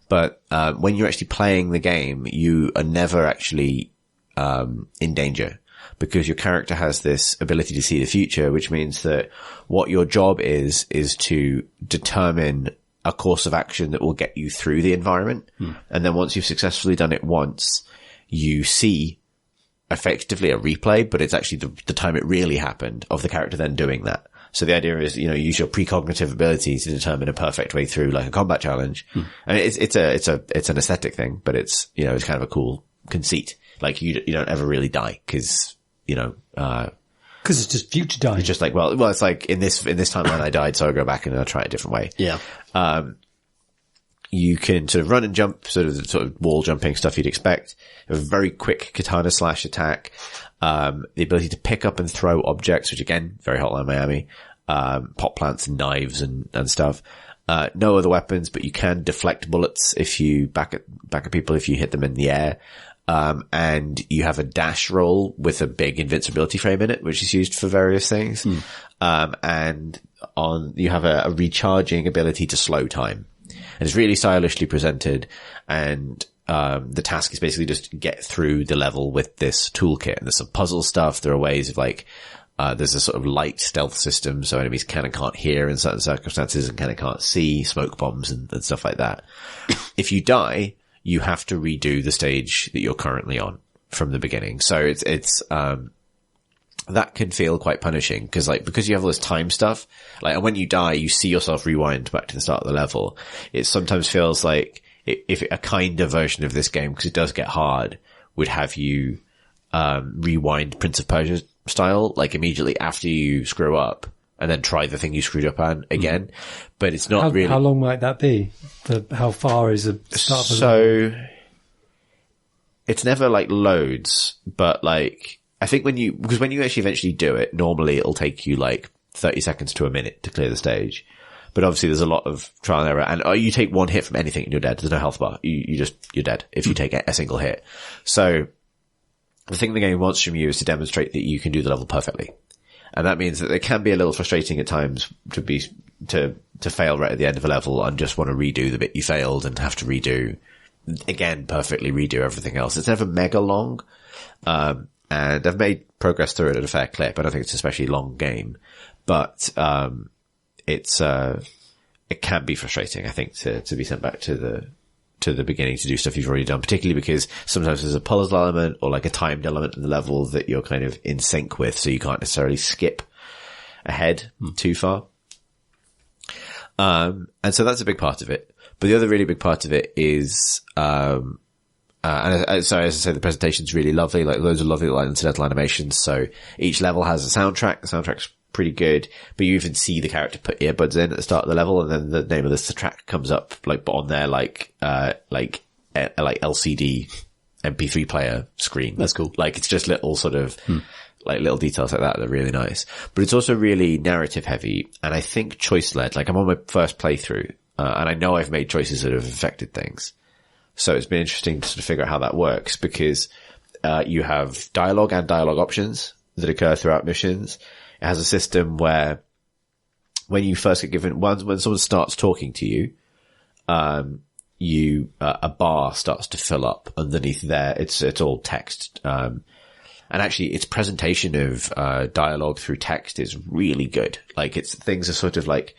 But, when you're actually playing the game, you are never actually, in danger because your character has this ability to see the future, which means that what your job is to determine a course of action that will get you through the environment. And then once you've successfully done it once, you see effectively a replay, but it's actually the time it really happened of the character then doing that. So the idea is, use your precognitive ability to determine a perfect way through like a combat challenge. I mean, it's an aesthetic thing, but it's kind of a cool conceit. Like you don't ever really die because it's just future dying. It's just like, well, it's like in this timeline I died, so I'll go back and I'll try it a different way. Yeah. You can sort of run and jump, sort of wall jumping stuff you'd expect. A very quick katana slash attack. The ability to pick up and throw objects, which again, very Hotline Miami. Pot plants and knives and stuff. No other weapons, but you can deflect bullets if you back at people if you hit them in the air. And you have a dash roll with a big invincibility frame in it, which is used for various things. And you have a recharging ability to slow time. And it's really stylishly presented, and the task is basically just get through the level with this toolkit. And there's some puzzle stuff. There are ways of like, there's a sort of light stealth system, so enemies kind of can't hear in certain circumstances and kind of can't see, smoke bombs and stuff like that. If you die, you have to redo the stage that you're currently on from the beginning. So it's that can feel quite punishing because you have all this time stuff, like, and when you die, you see yourself rewind back to the start of the level. It sometimes feels like if a kinder version of this game, because it does get hard, would have you, rewind Prince of Persia style, like immediately after you screw up and then try the thing you screwed up on again. But it's not really. How long might that be? How far is the start of the So it's never like loads, but like, I think when you actually eventually do it, normally it'll take you like 30 seconds to a minute to clear the stage. But obviously there's a lot of trial and error, and you take one hit from anything and you're dead. There's no health bar. You're dead if you take a single hit. So the thing the game wants from you is to demonstrate that you can do the level perfectly. And that means that it can be a little frustrating at times to fail right at the end of a level and just want to redo the bit you failed and have to redo again, perfectly redo everything else. It's never mega long. And I've made progress through it at a fair clip. I don't think it's an especially long game, but, it can be frustrating, I think, to be sent back to the beginning to do stuff you've already done, particularly because sometimes there's a puzzle element or like a timed element in the level that you're kind of in sync with, so you can't necessarily skip ahead too far. And so that's a big part of it. But the other really big part of it is, so as I say, the presentation's really lovely, like loads of lovely incidental animations. So each level has a soundtrack. The soundtrack's pretty good, but you even see the character put earbuds in at the start of the level, and then the name of the track comes up, like, on their, like LCD MP3 player screen. That's cool. Like, it's just little sort of, like little details like that that are really nice. But it's also really narrative heavy, and I think choice led. Like, I'm on my first playthrough, and I know I've made choices that have affected things. So it's been interesting to sort of figure out how that works, because, you have dialogue and dialogue options that occur throughout missions. It has a system where when you first get given, when someone starts talking to you, a bar starts to fill up underneath there. It's all text. And actually its presentation of, dialogue through text is really good. Like, things are sort of like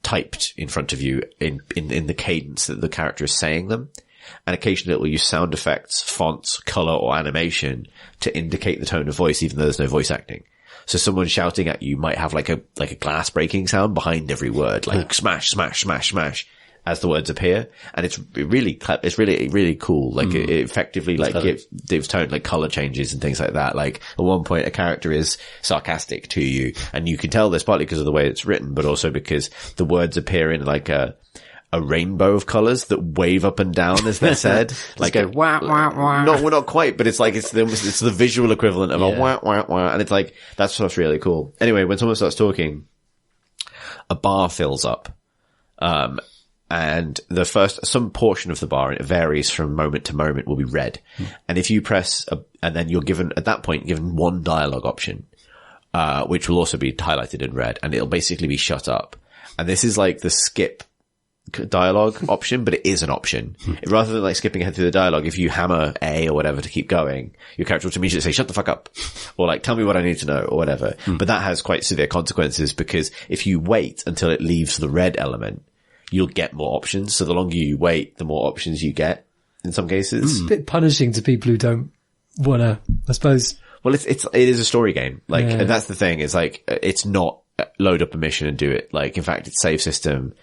typed in front of you in the cadence that the character is saying them. And occasionally it will use sound effects, fonts, color, or animation to indicate the tone of voice, even though there's no voice acting. So someone shouting at you might have like a glass breaking sound behind every word, like smash, smash, smash, smash, as the words appear. And it's really cool. Like, it effectively, like, gives tone, like color changes and things like that. Like, at one point a character is sarcastic to you, and you can tell this partly because of the way it's written, but also because the words appear in like a rainbow of colors that wave up and down as they're said. Like, go wah, wah, wah. We're not quite, but it's like, it's the visual equivalent of a wah, wah, wah. And it's like, that stuff's really cool. Anyway, when someone starts talking, a bar fills up. And some portion of the bar, and it varies from moment to moment, will be red. And if you press, and then you're given one dialogue option, which will also be highlighted in red, and it'll basically be shut up. And this is like the skip dialogue option, but it is an option. Rather than like skipping ahead through the dialogue, if you hammer A or whatever to keep going, your character will immediately say, shut the fuck up, or like, tell me what I need to know, or whatever. But that has quite severe consequences, because if you wait until it leaves the red element, you'll get more options. So the longer you wait, the more options you get in some cases. It's a bit punishing to people who don't wanna, I suppose. Well, it is a story game. Like, and that's the thing, is like, it's not load up a mission and do it. Like, in fact, its save system,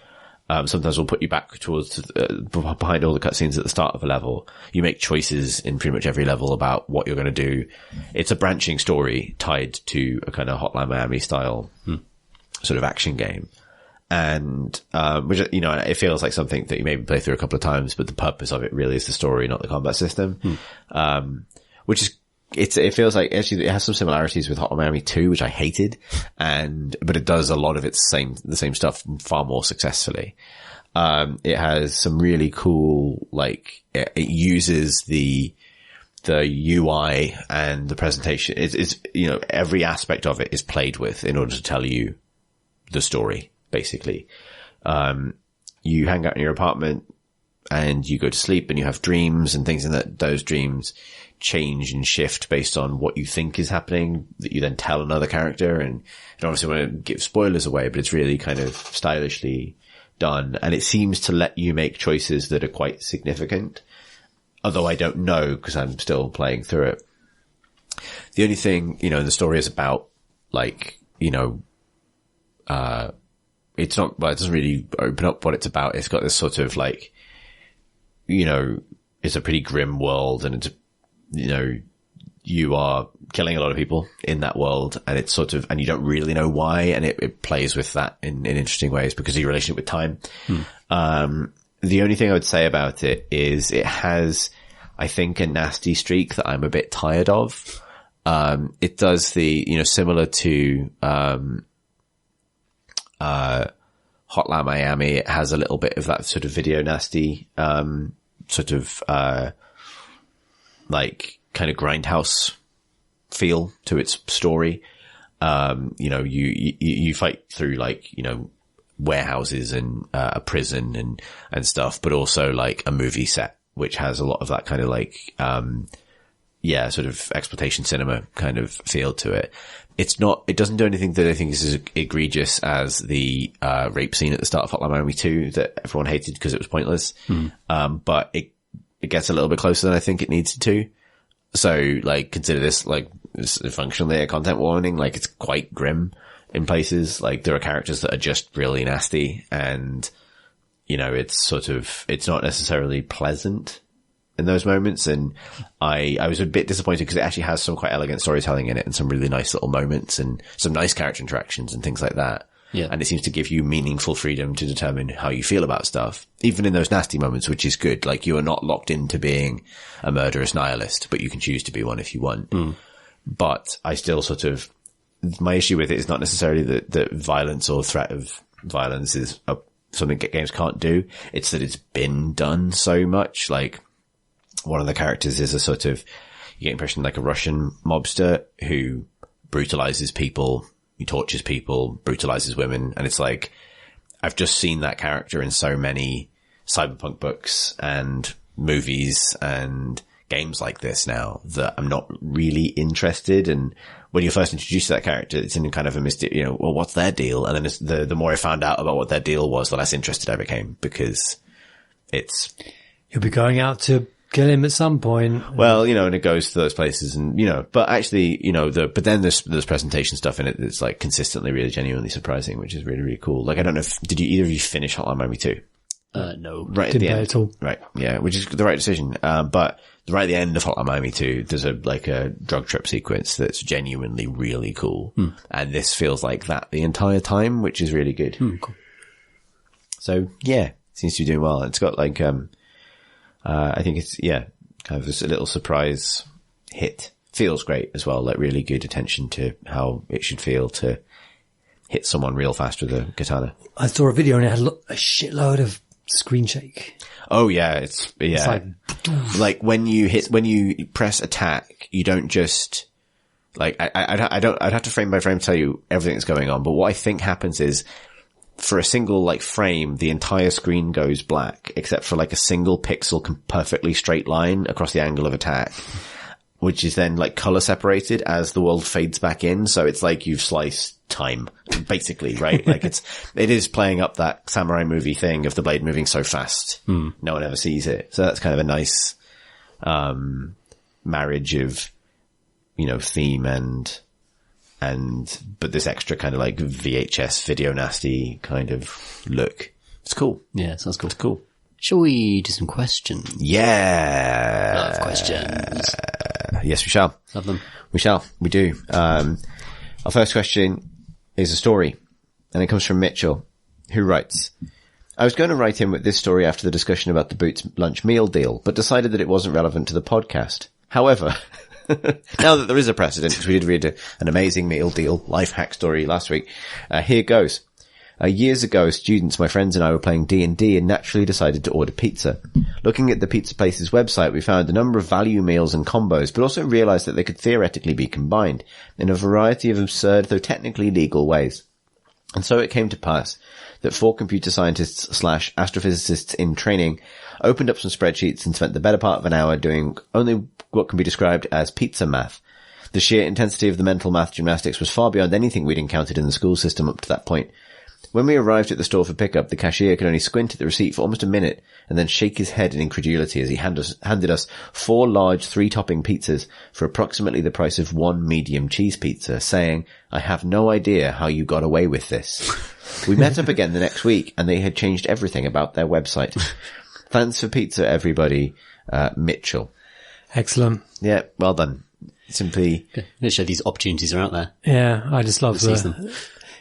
sometimes will put you back towards, behind all the cutscenes at the start of a level. You make choices in pretty much every level about what you're going to do. It's a branching story tied to a kind of Hotline Miami style sort of action game. And, which, you know, it feels like something that you maybe play through a couple of times, but the purpose of it really is the story, not the combat system. Which is, it feels like actually it has some similarities with Hotline Miami 2, which I hated, but it does a lot of the same stuff far more successfully. It has some really cool, like, it uses the UI and the presentation. It's, you know, every aspect of it is played with in order to tell you the story, basically. You hang out in your apartment and you go to sleep and you have dreams and things, and those dreams change and shift based on what you think is happening, that you then tell another character. And I don't obviously want to give spoilers away, but it's really kind of stylishly done. And it seems to let you make choices that are quite significant. Although I don't know, because I'm still playing through it. The only thing, you know, the story is about, like, you know, it's not, well, it doesn't really open up what it's about. It's got this sort of like, you know, it's a pretty grim world, and it's, you know, you are killing a lot of people in that world, and it's sort of, and you don't really know why, and it plays with that in interesting ways because of your relationship with time. The only thing I would say about it is it has, I think, a nasty streak that I'm a bit tired of. It does the, you know, similar to, Hotline Miami, it has a little bit of that sort of video nasty, sort of, like kind of grindhouse feel to its story. You know, you fight through like, you know, warehouses and, a prison and stuff, but also like a movie set, which has a lot of that kind of like, sort of exploitation cinema kind of feel to it. It doesn't do anything that I think is as egregious as the, rape scene at the start of Hotline Miami 2 that everyone hated because it was pointless. But it gets a little bit closer than I think it needs to. So, like, consider this, like, functionally a content warning. Like, it's quite grim. in places. Like there are characters that are just really nasty, and it's not necessarily pleasant in those moments. And I was a bit disappointed because it actually has some quite elegant storytelling in it and some really nice little moments and some nice character interactions and things like that. Yeah. And it seems to give you meaningful freedom to determine how you feel about stuff, even in those nasty moments, which is good. Like you are not locked into being a murderous nihilist, but you can choose to be one if you want. But I still my issue with it is not necessarily that violence or threat of violence is something games can't do. It's that it's been done so much. Like one of the characters is you get the impression like a Russian mobster who brutalizes people. He tortures people, brutalizes women, and it's like, I've just seen that character in so many cyberpunk books and movies and games like this now that I'm not really interested. And when you're first introduced to that character, it's in kind of a mystic, well, what's their deal? And then the more I found out about what their deal was, the less interested I became, because you'll be going out to kill him at some point. Well, and it goes to those places and, but actually, but then there's presentation stuff in it that's like consistently really genuinely surprising, which is really, really cool. Like, I don't know did either of you finish Hotline Miami 2? No. Right at the end. At all. Right. Yeah. Which is the right decision. But right at the end of Hotline Miami 2, there's a drug trip sequence that's genuinely really cool. And this feels like that the entire time, which is really good. Cool. So yeah, seems to be doing well. It's got like, I think it's, kind of a little surprise hit. Feels great as well, like really good attention to how it should feel to hit someone real fast with a katana. I saw a video and it had a shitload of screen shake. Oh yeah, it's like when you press attack, you don't just like, I'd have to frame by frame tell you everything that's going on, but what I think happens is, for a single like frame, the entire screen goes black, except for like a single pixel perfectly straight line across the angle of attack, which is then like color separated as the world fades back in. So it's like you've sliced time, basically, right? Like it is playing up that samurai movie thing of the blade moving so fast. No one ever sees it. So that's kind of a nice, marriage of, theme but this extra kind of like VHS video nasty kind of look. It's cool. Yeah, sounds cool. It's cool. Shall we do some questions? Yeah. Love questions. Yes, we shall. Love them. We shall. We do. Our first question is a story, and it comes from Mitchell, who writes, I was going to write in with this story after the discussion about the Boots lunch meal deal, but decided that it wasn't relevant to the podcast. However, now that there is a precedent, because we did read an amazing meal deal life hack story last week, here goes. Years ago, students, my friends and I were playing D&D and naturally decided to order pizza. Looking at the pizza place's website, we found a number of value meals and combos, but also realized that they could theoretically be combined in a variety of absurd, though technically legal ways. And so it came to pass that 4 computer scientists / astrophysicists in training opened up some spreadsheets and spent the better part of an hour doing only what can be described as pizza math. The sheer intensity of the mental math gymnastics was far beyond anything we'd encountered in the school system up to that point. When we arrived at the store for pickup, the cashier could only squint at the receipt for almost a minute and then shake his head in incredulity as he handed us 4 large 3-topping pizzas for approximately the price of 1 medium cheese pizza, saying, I have no idea how you got away with this. We met up again the next week and they had changed everything about their website. Thanks for pizza, everybody. Mitchell. Excellent. Yeah, well done. Simply. They show these opportunities are out there. Yeah, I just love them.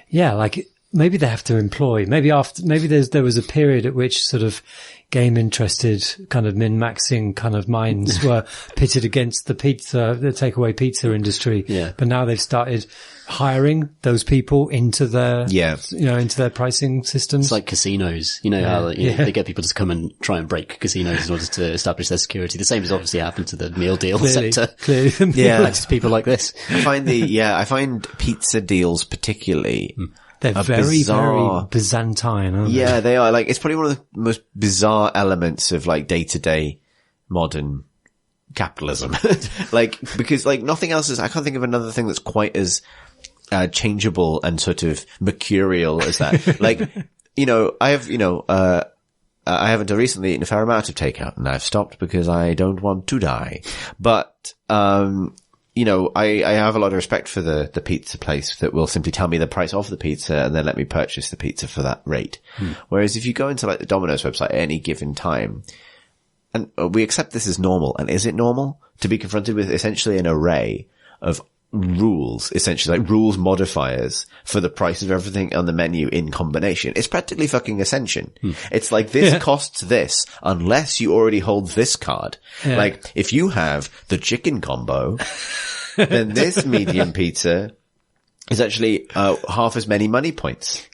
Yeah, like maybe they have to employ, maybe there was a period at which sort of game interested kind of min-maxing kind of minds were pitted against the takeaway pizza industry. Yeah. But now they've started hiring those people into their, into their pricing systems. It's like casinos, how they get people to come and try and break casinos in order to establish their security. The same has obviously happened to the meal deal sector. Clearly. Yeah. Like just people like this. I find pizza deals particularly, they're very, very Byzantine, aren't they? Yeah, they are. Like, it's probably one of the most bizarre elements of like day-to-day modern capitalism. Like, because like nothing else is, I can't think of another thing that's quite as changeable and sort of mercurial as that. Like, I haven't until recently eaten a fair amount of takeout and I've stopped because I don't want to die. But, you know, I have a lot of respect for the pizza place that will simply tell me the price of the pizza and then let me purchase the pizza for that rate. Whereas if you go into like the Domino's website at any given time, and we accept this as normal, and is it normal to be confronted with essentially an array of rules, essentially like rules modifiers for the price of everything on the menu in combination? It's practically fucking Ascension. It's like this costs this unless you already hold this card. Like if you have the chicken combo, then this medium pizza is actually half as many money points.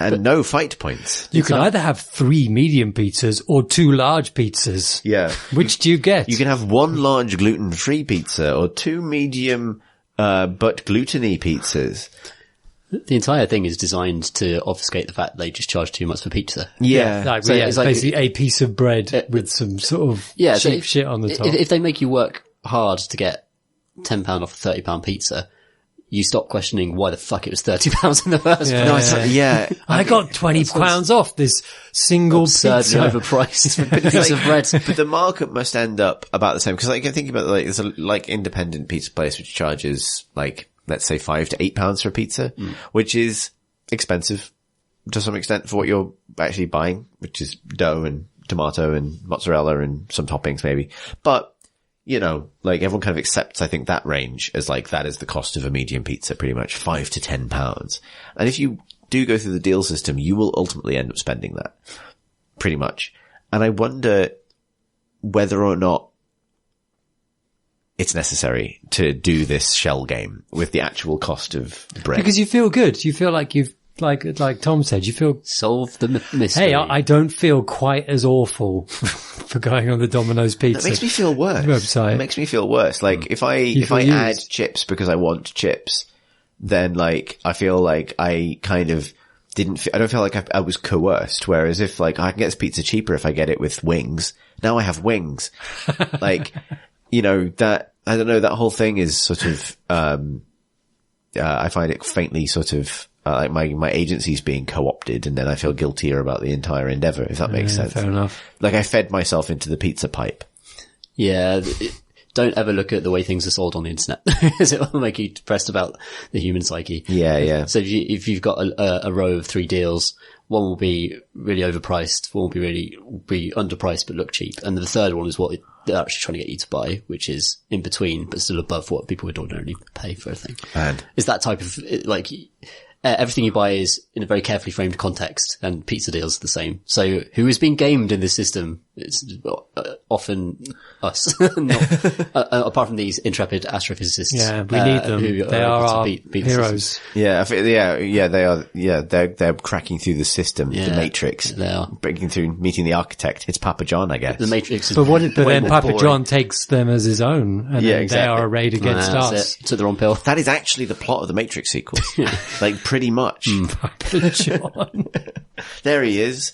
And no fight points. You can either have 3 medium pizzas or 2 large pizzas. Yeah. Which do you get? You can have 1 large gluten-free pizza or 2 medium, but gluten-y pizzas. The entire thing is designed to obfuscate the fact they just charge too much for pizza. Yeah. So it's like basically a piece of bread with some sort of cheap shit on the top. If they make you work hard to get £10 off a £30 pizza, you stop questioning why the fuck it was £30 in the first place. No, it's like, I got £20 off this single absurdly pizza. overpriced piece of bread. But the markup must end up about the same. Cause like, I think about like, there's a like independent pizza place which charges like, let's say £5 to £8 for a pizza, which is expensive to some extent for what you're actually buying, which is dough and tomato and mozzarella and some toppings maybe. But, you know, like everyone kind of accepts, I think, that range as like, that is the cost of a medium pizza, pretty much £5 to £10. And if you do go through the deal system, you will ultimately end up spending that pretty much. And I wonder whether or not it's necessary to do this shell game with the actual cost of bread. Because you feel good. You feel like you've, like Tom said, you feel, solve the mystery. hey, I don't feel quite as awful for going on the Domino's pizza. That makes me feel worse. Website. It makes me feel worse. Like if I add chips because I want chips, then like I feel like I kind of I don't feel like I was coerced. Whereas if like I can get this pizza cheaper if I get it with wings, now I have wings. Like, you know, that, I don't know, that whole thing is sort of, I find it faintly sort of, like my agency's being co-opted, and then I feel guiltier about the entire endeavor, if that makes sense. Fair enough. Like I fed myself into the pizza pipe. Yeah. Don't ever look at the way things are sold on the internet, as it will make you depressed about the human psyche. Yeah. So if you've got a row of 3 deals, one will be really overpriced, one will be underpriced but look cheap, and the third one is what they're actually trying to get you to buy, which is in between but still above what people would ordinarily pay for a thing. And it's that type of, like, everything you buy is in a very carefully framed context, and pizza deals are the same. So who is being gamed in this system? It's often us, apart from these intrepid astrophysicists. Yeah, we need them. They are our heroes. Yeah, they are. Yeah, they're cracking through the system, the Matrix. They are breaking through, meeting the architect. It's Papa John, I guess. The Matrix is but then Papa John takes them as his own, and then exactly. They are arrayed against us. Took the wrong pill. That is actually the plot of the Matrix sequel. Like, pretty much. Papa John. There he is.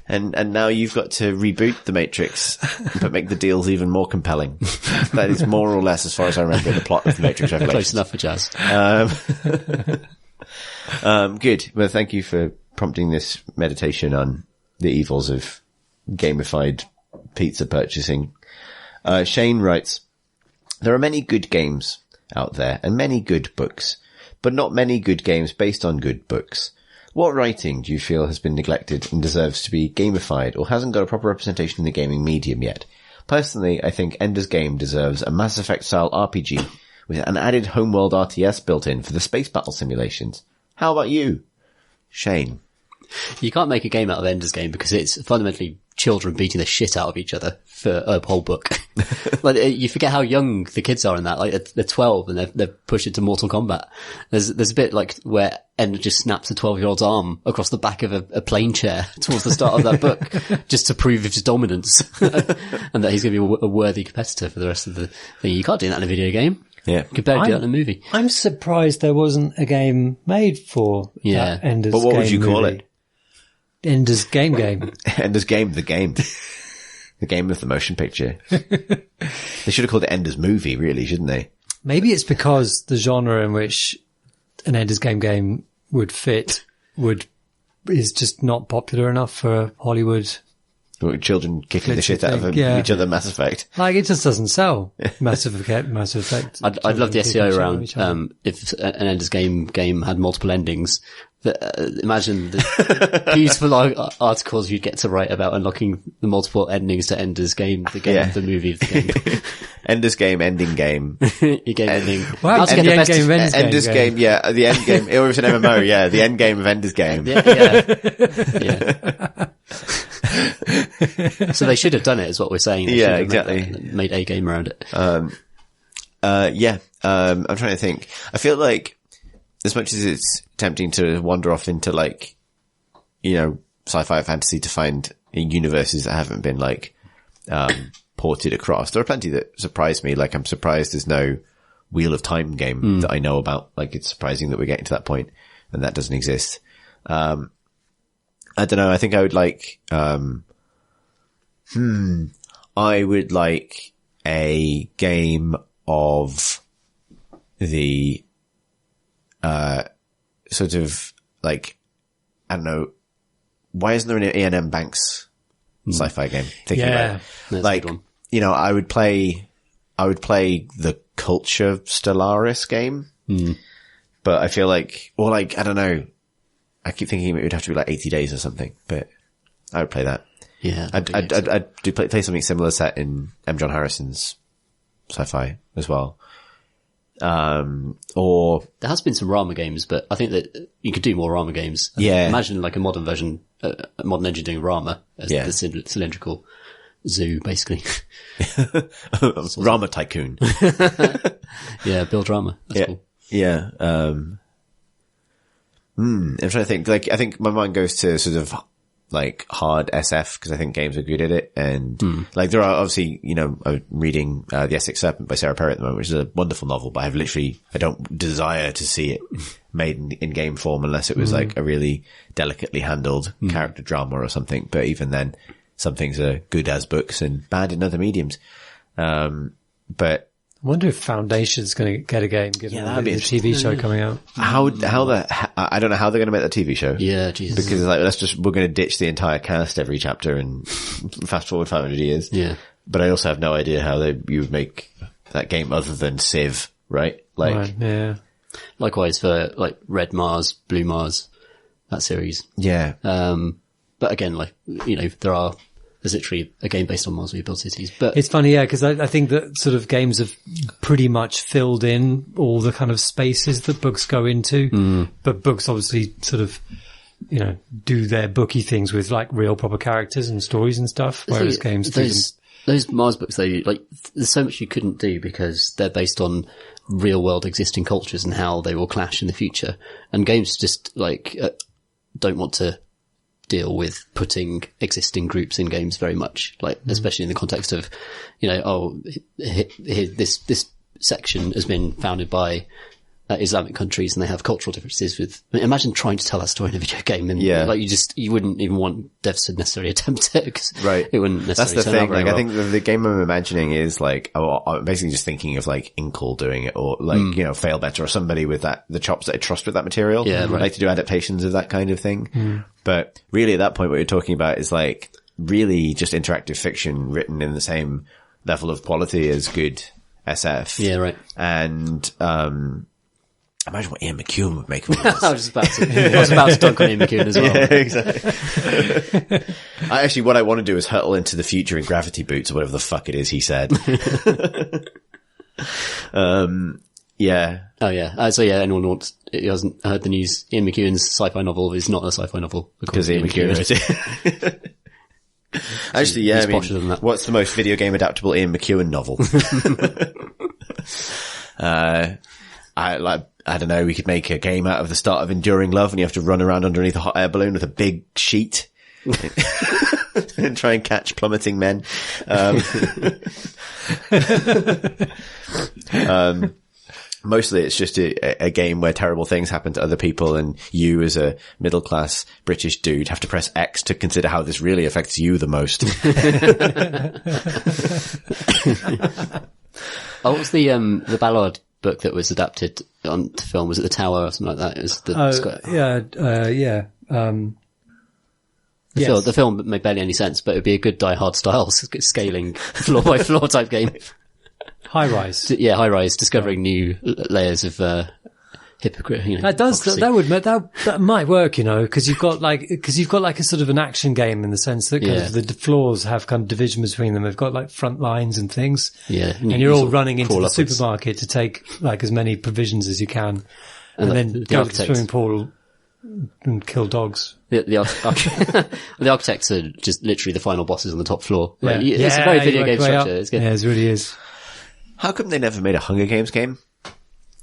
And now you've got to reboot the Matrix, but make the deals even more compelling. That is more or less, as far as I remember, the plot of the Matrix Revelations. Close enough for jazz. Good. Well, thank you for prompting this meditation on the evils of gamified pizza purchasing. Shane writes, there are many good games out there and many good books, but not many good games based on good books. What writing do you feel has been neglected and deserves to be gamified or hasn't got a proper representation in the gaming medium yet? Personally, I think Ender's Game deserves a Mass Effect style RPG with an added homeworld RTS built in for the space battle simulations. How about you, Shane? You can't make a game out of Ender's Game because it's fundamentally children beating the shit out of each other for a whole book. Like, you forget how young the kids are in that. Like, they're 12 and they're pushed into Mortal Kombat. There's a bit like where Ender just snaps a 12-year-old's arm across the back of a plane chair towards the start of that book just to prove his dominance and that he's going to be a worthy competitor for the rest of the thing. You can't do that in a video game. Yeah. You can barely do that in a movie. I'm surprised there wasn't a game made for that Ender's Game. But what would you call it? Ender's Game. Ender's Game, the game. The game of the motion picture. They should have called it Ender's Movie, really, shouldn't they? Maybe it's because the genre in which an Ender's Game would fit is just not popular enough for Hollywood children kicking the shit out of each other, Mass Effect. Like, it just doesn't sell Mass Effect. I'd love the SEO around, if an Ender's Game had multiple endings. Imagine the beautiful articles you'd get to write about unlocking the multiple endings to Ender's Game, the game, the movie of the game. Ender's Game, ending game. Your game ending. Well, Ender's Game, yeah, the end game. It was an MMO, yeah, the end game of Ender's Game. Yeah. So they should have done it, is what we're saying. They exactly. Made a game around it. I'm trying to think. I feel like, as much as it's tempting to wander off into like, sci-fi fantasy to find universes that haven't been like, ported across, there are plenty that surprise me. Like, I'm surprised there's no Wheel of Time game that I know about. Like, it's surprising that we're getting to that point and that doesn't exist. I don't know. I think I would like, I would like a game of the, sort of like, I don't know, why isn't there an A&M Banks sci-fi game? Thinking about it. Like, I would play the Culture Stellaris game, but I feel like, or like, I don't know, I keep thinking it would have to be like 80 Days or something, but I would play that. Yeah. I'd do play something similar set in M. John Harrison's sci-fi as well. Or there has been some Rama games, but I think that you could do more Rama games. Yeah. Imagine like a modern version, a modern engine doing Rama as the cylindrical zoo, basically. Rama Tycoon. Yeah, build Rama. That's cool. Yeah. I'm trying to think. Like, I think my mind goes to sort of like hard SF because I think games are good at it. And like, there are obviously, I'm reading The Essex Serpent by Sarah Perry at the moment, which is a wonderful novel, but I don't desire to see it made in game form unless it was like a really delicately handled character drama or something. But even then, some things are good as books and bad in other mediums. But I wonder if Foundation's going to get a game given the TV show coming out. I don't know how they're going to make that TV show. Yeah, Jesus. Because like, we're going to ditch the entire cast every chapter and fast forward 500 years. Yeah. But I also have no idea how you would make that game other than Civ, right? Like, right, yeah. Likewise for like Red Mars, Blue Mars, that series. Yeah. But again, like, there's literally a game based on Mars where you build cities. But it's funny, because I think that sort of games have pretty much filled in all the kind of spaces that books go into. But books obviously sort of, do their booky things with like real proper characters and stories and stuff. Whereas games those Mars books, though, like, there's so much you couldn't do because they're based on real world existing cultures and how they will clash in the future. And games just like don't want to deal with putting existing groups in games very much, like, especially in the context of, this section has been founded by Islamic countries and they have cultural differences with, imagine trying to tell that story in a video game and like you wouldn't even want devs to necessarily attempt it because it wouldn't necessarily. That's the thing. Like, well. I think the game I'm imagining is like, I'm basically just thinking of like Inkle doing it or like, Fail Better or somebody with the chops that I trust with that material. Yeah, right. Like to do adaptations of that kind of thing. But really at that point, what you're talking about is like really just interactive fiction written in the same level of quality as good SF. Yeah, right. And, imagine what Ian McEwan would make of this. I was about to dunk on Ian McEwan as well. Yeah, exactly. What I want to do is hurtle into the future in gravity boots or whatever the fuck it is he said. Yeah. Oh yeah. So yeah, anyone who hasn't heard the news, Ian McEwan's sci-fi novel is not a sci-fi novel because Ian McEwan wrote it. Actually, yeah. I mean, what's the most video game adaptable Ian McEwan novel? I don't know, we could make a game out of the start of Enduring Love and you have to run around underneath a hot air balloon with a big sheet and try and catch plummeting men. Mostly it's just a game where terrible things happen to other people and you as a middle class British dude have to press X to consider how this really affects you the most. What was the Ballard book that was adapted onto film? Was it The Tower or something like that? It was The film made barely any sense, but it would be a good Die Hard style scaling floor by floor type game. High Rise. Yeah, High Rise, discovering new layers of hypocrite. You know, that might work, you know, because you've got like a sort of an action game in the sense that kind of the floors have kind of division between them. They've got like front lines and things. Yeah, and you're all running into the supermarket to take like as many provisions as you can, and then go to the swimming pool and kill dogs. The architects are just literally the final bosses on the top floor. Yeah. Like, it's a very video game structure. It's good. Yeah, it really is. How come they never made a Hunger Games game?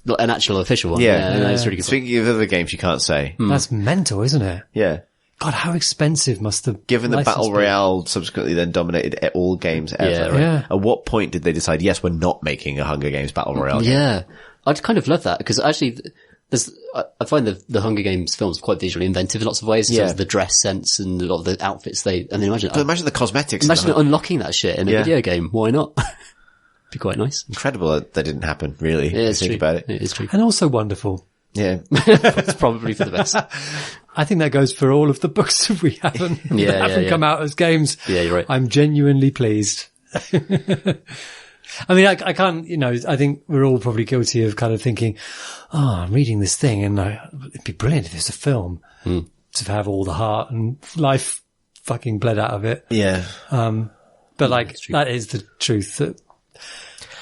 An actual official one. Yeah. That's really good. Speaking of other games you can't say. That's mental, isn't it? Yeah. God, how expensive must the Given the Battle Royale subsequently then dominated all games ever. Yeah. At what point did they decide, yes, we're not making a Hunger Games Battle Royale game? Yeah. I'd kind of love that because actually I find the Hunger Games films quite visually inventive in lots of ways. In terms of the dress sense and a lot of the outfits and then imagine the cosmetics. Imagine unlocking that shit in a video game. Why not? Be quite nice. Incredible that didn't happen, really. Yeah, it's think true. about it. It is true. And also wonderful. Yeah. It's probably for the best. I think that goes for all of the books that we haven't come out as games. Yeah, you're right. I'm genuinely pleased. I mean, I can't, you know, I think we're all probably guilty of kind of thinking, I'm reading this thing and it'd be brilliant if it's a film to have all the heart and life fucking bled out of it. Yeah. But like, that is the truth that,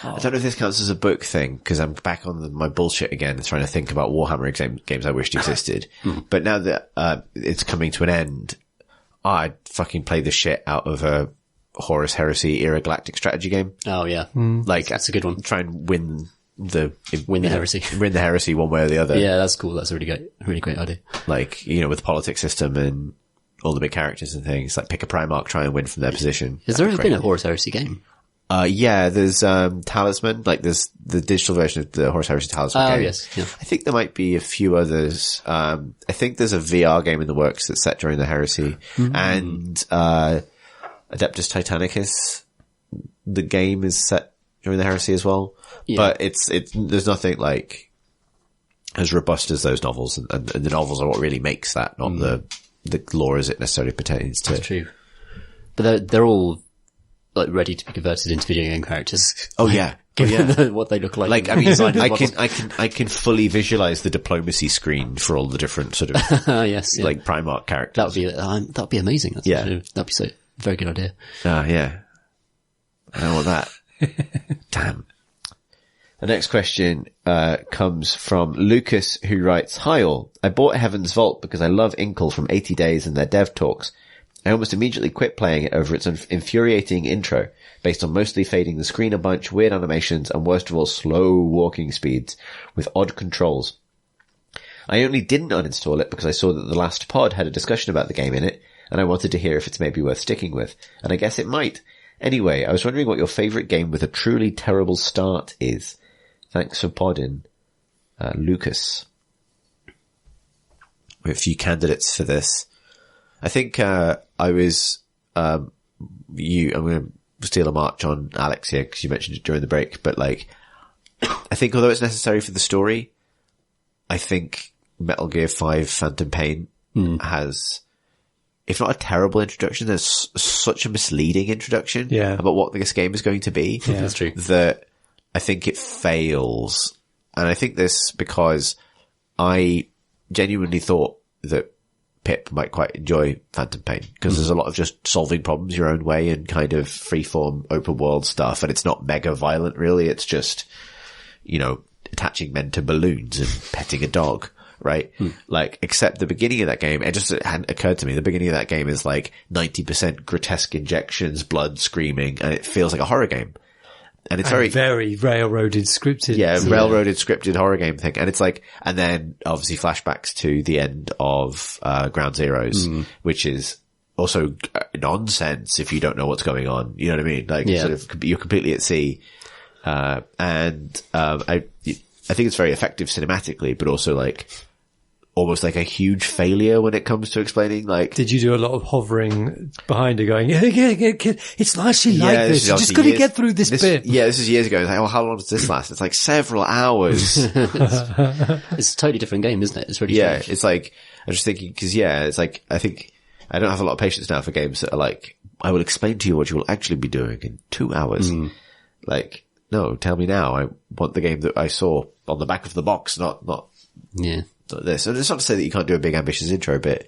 I don't know if this counts as a book thing, because I'm back on my bullshit again and trying to think about Warhammer games I wished existed. But now that it's coming to an end, I'd fucking play the shit out of a Horus Heresy era galactic strategy game. Oh yeah. Like, that's a good one. Try and win the heresy. Win the heresy one way or the other. Yeah, that's cool. That's a really great idea. Like, you know, with the politics system and all the big characters and things, like pick a Primarch, try and win from their position. Has there ever been a Horus Heresy game? Yeah, there's, Talisman, like there's the digital version of the Horus Heresy Talisman game. Yes. Yeah. I think there might be a few others. I think there's a VR game in the works that's set during the Heresy. And, Adeptus Titanicus, the game is set during the Heresy as well. Yeah. But there's nothing like as robust as those novels, and the novels are what really makes that, not the lore as it necessarily pertains to. That's true. But they're all, like, ready to be converted into video game characters. Oh yeah. Given what they look like. Like, I mean, I can fully visualize the diplomacy screen for all the different sort of, yes, like Primarch characters. That'd be amazing. That'd be so, very good idea. Yeah. I don't want that. Damn. The next question, comes from Lucas, who writes, "Hi all. I bought Heaven's Vault because I love Inkle from 80 Days and their dev talks. I almost immediately quit playing it over its infuriating intro, based on mostly fading the screen a bunch, weird animations, and worst of all, slow walking speeds, with odd controls. I only didn't uninstall it because I saw that the last pod had a discussion about the game in it, and I wanted to hear if it's maybe worth sticking with, and I guess it might. Anyway, I was wondering what your favourite game with a truly terrible start is. Thanks for podding, Lucas." We have a few candidates for this. I think, I'm going to steal a march on Alex here because you mentioned it during the break, but like, I think although it's necessary for the story, I think Metal Gear 5 Phantom Pain has, if not a terrible introduction, there's such a misleading introduction about what this game is going to be. Yeah, that's true. That I think it fails. And I think this because I genuinely thought that Pip might quite enjoy Phantom Pain because there's a lot of just solving problems your own way and kind of freeform open world stuff. And it's not mega violent really. It's just, you know, attaching men to balloons and petting a dog, right? Like, except the beginning of that game, it just hadn't occurred to me. The beginning of that game is like 90% grotesque injections, blood, screaming, and it feels like a horror game. And it's very railroaded scripted. Yeah, railroaded scripted horror game thing. And it's like, and then obviously flashbacks to the end of, Ground Zeroes, which is also nonsense if you don't know what's going on. You know what I mean? Like, sort of, you're completely at sea. I think it's very effective cinematically, but also like, almost like a huge failure when it comes to explaining, like... Did you do a lot of hovering behind it going, it's actually like this. You just got to get through this bit. Yeah, this is years ago. It's like, well, how long does this last? It's like several hours. It's a totally different game, isn't it? It's really strange. It's like, I was just thinking, cause it's like, I think I don't have a lot of patience now for games that are like, I will explain to you what you will actually be doing in 2 hours. Like, no, tell me now. I want the game that I saw on the back of the box, not this. And it's not to say that you can't do a big ambitious intro, but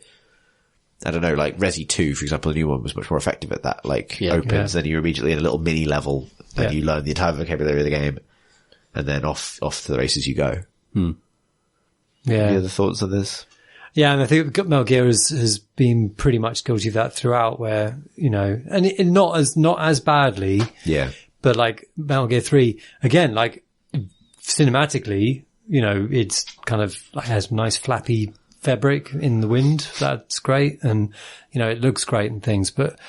I don't know, like Resi 2, for example, the new one was much more effective at that. Like, opens, then you're immediately in a little mini level, and you learn the entire vocabulary of the game, and then off to the races you go. Any other thoughts on this? Yeah, and I think Metal Gear has been pretty much guilty of that throughout, where, you know, and not as badly. Yeah. But like Metal Gear 3, again, like cinematically, you know, it's kind of like has nice flappy fabric in the wind. That's great. And, you know, it looks great and things, but,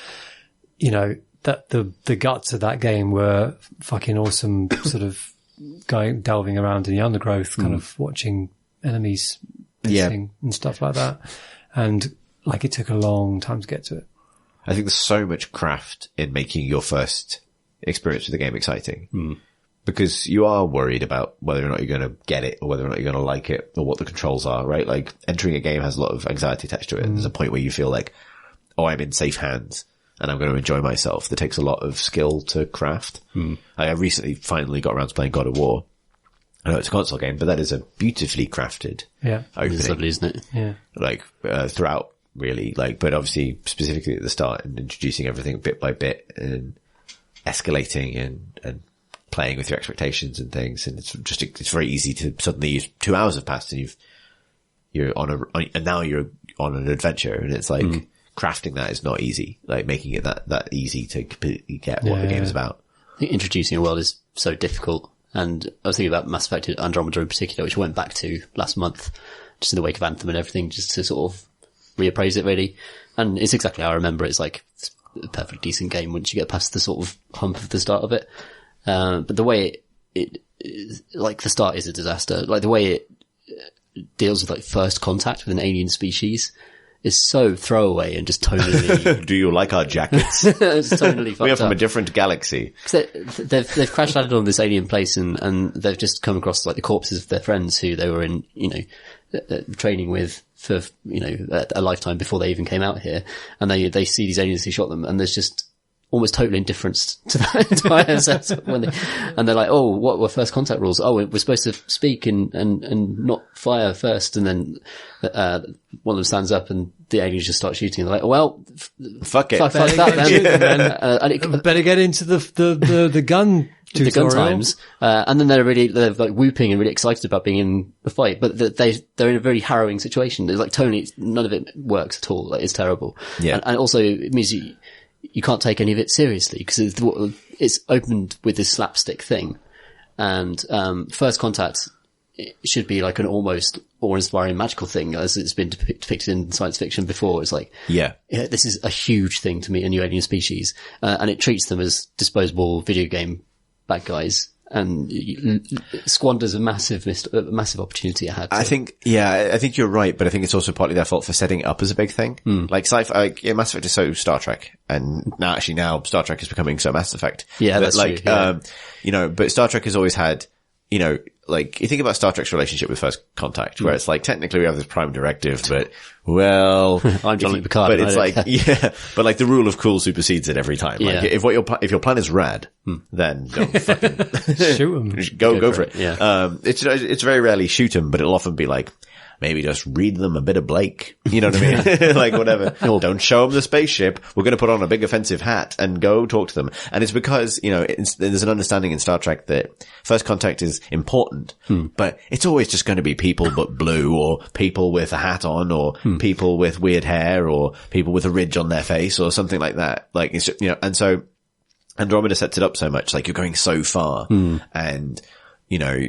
you know, that the guts of that game were fucking awesome, sort of delving around in the undergrowth, kind of watching enemies and stuff like that. And like it took a long time to get to it. I think there's so much craft in making your first experience with the game exciting. Because you are worried about whether or not you're going to get it or whether or not you're going to like it or what the controls are, right? Like entering a game has a lot of anxiety attached to it. There's a point where you feel like, oh, I'm in safe hands and I'm going to enjoy myself. That takes a lot of skill to craft. I recently finally got around to playing God of War. I know it's a console game, but that is a beautifully crafted opening. It's lovely, isn't it? Yeah. Like, throughout really, like, but obviously specifically at the start and introducing everything bit by bit and escalating and playing with your expectations and things. And it's very easy to suddenly 2 hours have passed and now you're on an adventure, and it's like crafting that is not easy. Like making it that easy to completely get what the game is about. I think introducing a world is so difficult. And I was thinking about Mass Effect Andromeda in particular, which I went back to last month, just in the wake of Anthem and everything, just to sort of reappraise it really. And it's exactly how I remember it. It's like a perfectly decent game once you get past the sort of hump of the start of it. But the way it like the start is a disaster. Like the way it deals with like first contact with an alien species is so throwaway and just tonally. Do you like our jackets? It's tonally fucked up. We are from a different galaxy. They've crash landed on this alien place and they've just come across like the corpses of their friends who they were in, you know, training with for, you know, a lifetime before they even came out here. And they see these aliens who shot them, and there's just almost total indifference to that entire setup and they're like, oh, what were first contact rules? Oh, we're supposed to speak and not fire first. And then, one of them stands up and the aliens just start shooting. They're like, well, fuck it. Fuck that then. And better get into the gun tutorial. The gun times. And then they're like whooping and really excited about being in the fight, but they're in a very harrowing situation. It's like Tony, none of it works at all. Like it's terrible. Yeah. And also it means you can't take any of it seriously because it's opened with this slapstick thing. And, first contact should be like an almost awe-inspiring magical thing as it's been depicted in science fiction before. It's like, this is a huge thing to meet a new alien species. And it treats them as disposable video game bad guys. And squanders a massive opportunity it had. I think you're right, but I think it's also partly their fault for setting it up as a big thing. Like sci-fi, Mass Effect is so Star Trek, and now Star Trek is becoming so Mass Effect. Yeah, that's like, true. Yeah. You know, but Star Trek has always had, you know, like, you think about Star Trek's relationship with First Contact, where it's like, technically we have this prime directive, but, well, I'm Jean-Luc Picard. But it's like, but like the rule of cool supersedes it every time. Like, if your plan is rad, then don't fucking shoot them. Go for it. Yeah. It's very rarely shoot them, but it'll often be like, maybe just read them a bit of Blake. You know what I mean? Like whatever. Don't show them the spaceship. We're going to put on a big offensive hat and go talk to them. And it's because, you know, there's an understanding in Star Trek that first contact is important, but it's always just going to be people but blue, or people with a hat on, or people with weird hair, or people with a ridge on their face, or something like that. Like, it's, you know, and so Andromeda sets it up so much, like you're going so far, and, you know,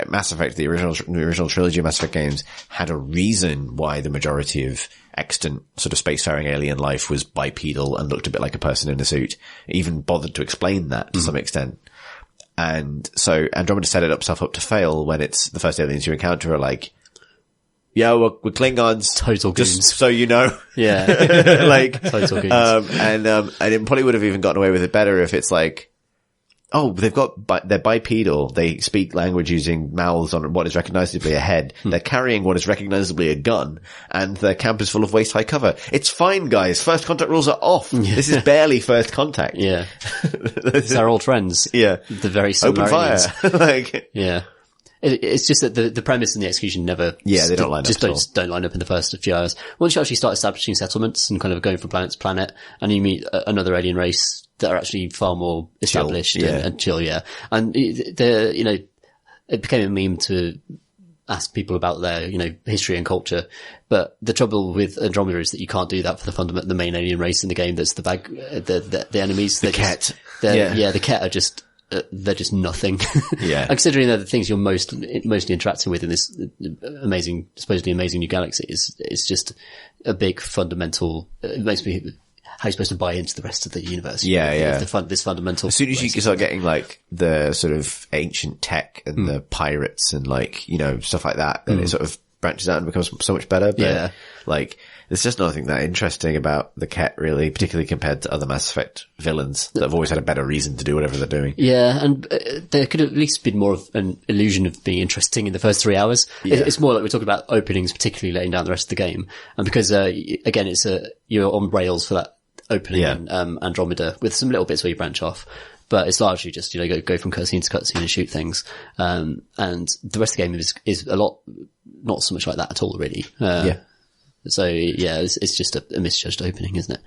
Mass Effect, the original trilogy of Mass Effect games had a reason why the majority of extant sort of spacefaring alien life was bipedal and looked a bit like a person in a suit. It even bothered to explain that to some extent. And so Andromeda set itself up to fail when it's the first aliens you encounter are like, yeah, we're Klingons. Total goons. Just so you know. Yeah. Like, total goons. and it probably would have even gotten away with it better if it's like, Oh, they're bipedal. They speak language using mouths on what is recognizably a head. They're carrying what is recognizably a gun, and their camp is full of waist-high cover. It's fine, guys. First contact rules are off. This is barely first contact. Yeah. They're all friends. Yeah. The very Open fire. similarities. Yeah. It's just that the premise and the execution never... Yeah, they don't line up at all. Don't line up in the first few hours. Once you actually start establishing settlements and kind of going from planet to planet, and you meet another alien race that are actually far more established and chill, yeah. And it became a meme to ask people about their, history and culture. But the trouble with Andromeda is that you can't do that for the main alien race in the game. That's the enemies. The Ket. The Ket are just... they're just nothing. Yeah. Considering they're the things you're mostly interacting with in this supposedly amazing new galaxy, it's just a big fundamental, it makes me, how you're supposed to buy into the rest of the universe. Yeah. This fundamental. As soon as you start getting like the sort of ancient tech and the pirates and like, stuff like that, then it sort of branches out and becomes so much better. But like, there's just nothing that interesting about the Ket, really, particularly compared to other Mass Effect villains that have always had a better reason to do whatever they're doing. Yeah, and there could at least been more of an illusion of being interesting in the first 3 hours. Yeah. It's more like we're talking about openings, particularly laying down the rest of the game. And because, again, you're on rails for that opening in Andromeda with some little bits where you branch off. But it's largely just, go from cutscene to cutscene and shoot things. And the rest of the game is a lot, not so much like that at all, really. So it's just a misjudged opening, isn't it?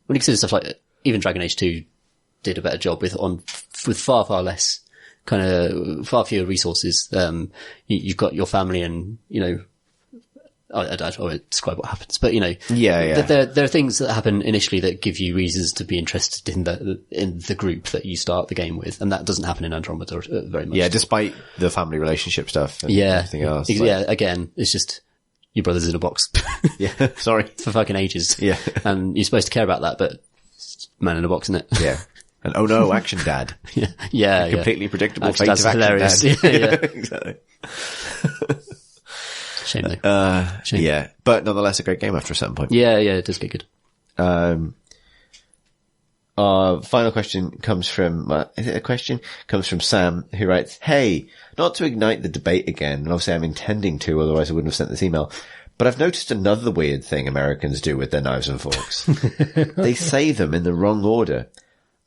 When you consider stuff like even Dragon Age 2 did a better job with far less far fewer resources. You've got your family and, I won't describe what happens, but there are things that happen initially that give you reasons to be interested in the group that you start the game with, and that doesn't happen in Andromeda very much. Yeah, despite the family relationship stuff and everything else. Again, it's just your brother's in a box. Yeah, sorry. For fucking ages. Yeah. And you're supposed to care about that, but it's man in a box, isn't it? Yeah. And oh no, Action Dad. Yeah. Completely predictable Action fate of Action hilarious. Dad. Yeah. Exactly. Shame though. Shame. Yeah. But nonetheless, a great game after a certain point. Yeah, it does get good. Our final question comes from, is it a question? Comes from Sam, who writes, "Hey, not to ignite the debate again, and obviously I'm intending to, otherwise I wouldn't have sent this email, but I've noticed another weird thing Americans do with their knives and forks. They say them in the wrong order.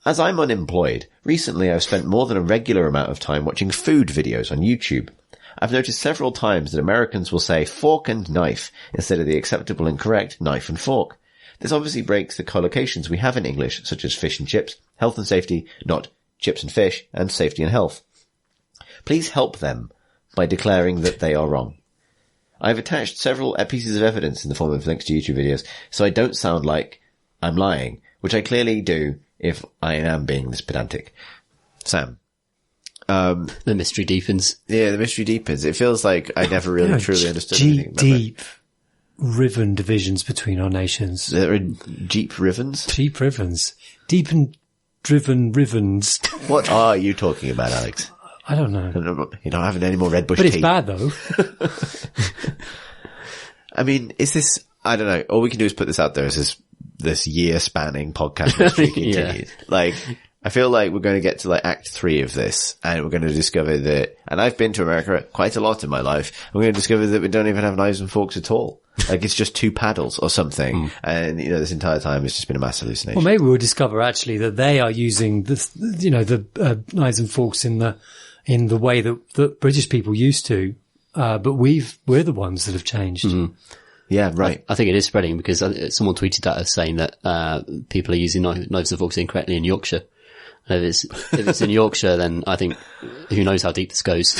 As I'm unemployed, recently I've spent more than a regular amount of time watching food videos on YouTube. I've noticed several times that Americans will say fork and knife instead of the acceptable and correct knife and fork. This obviously breaks the collocations we have in English, such as fish and chips, health and safety, not chips and fish, and safety and health. Please help them by declaring that they are wrong. I've attached several pieces of evidence in the form of links to YouTube videos, so I don't sound like I'm lying, which I clearly do if I am being this pedantic." Sam. The mystery deepens. Yeah, the mystery deepens. It feels like I never really truly understood anything about deep riven divisions between our nations. There are Jeep rivens? Jeep rivens. Deep and driven rivens. What are you talking about, Alex? I don't know. You're not having any more Red Bush But tea. it's bad, though. I mean, is this... I don't know. All we can do is put this out there as this year-spanning podcast mystery continues. Like, I feel like we're going to get to like Act 3 of this, and we're going to discover that... And I've been to America quite a lot in my life. We're going to discover that we don't even have knives and forks at all. Like, it's just 2 paddles or something. And, this entire time it's just been a mass hallucination. Well, maybe we'll discover actually that they are using the knives and forks in the way that British people used to. But we're the ones that have changed. Mm-hmm. Yeah, right. I think it is spreading because someone tweeted at us saying that people are using knives and forks incorrectly in Yorkshire. And if it's in Yorkshire, then I think who knows how deep this goes.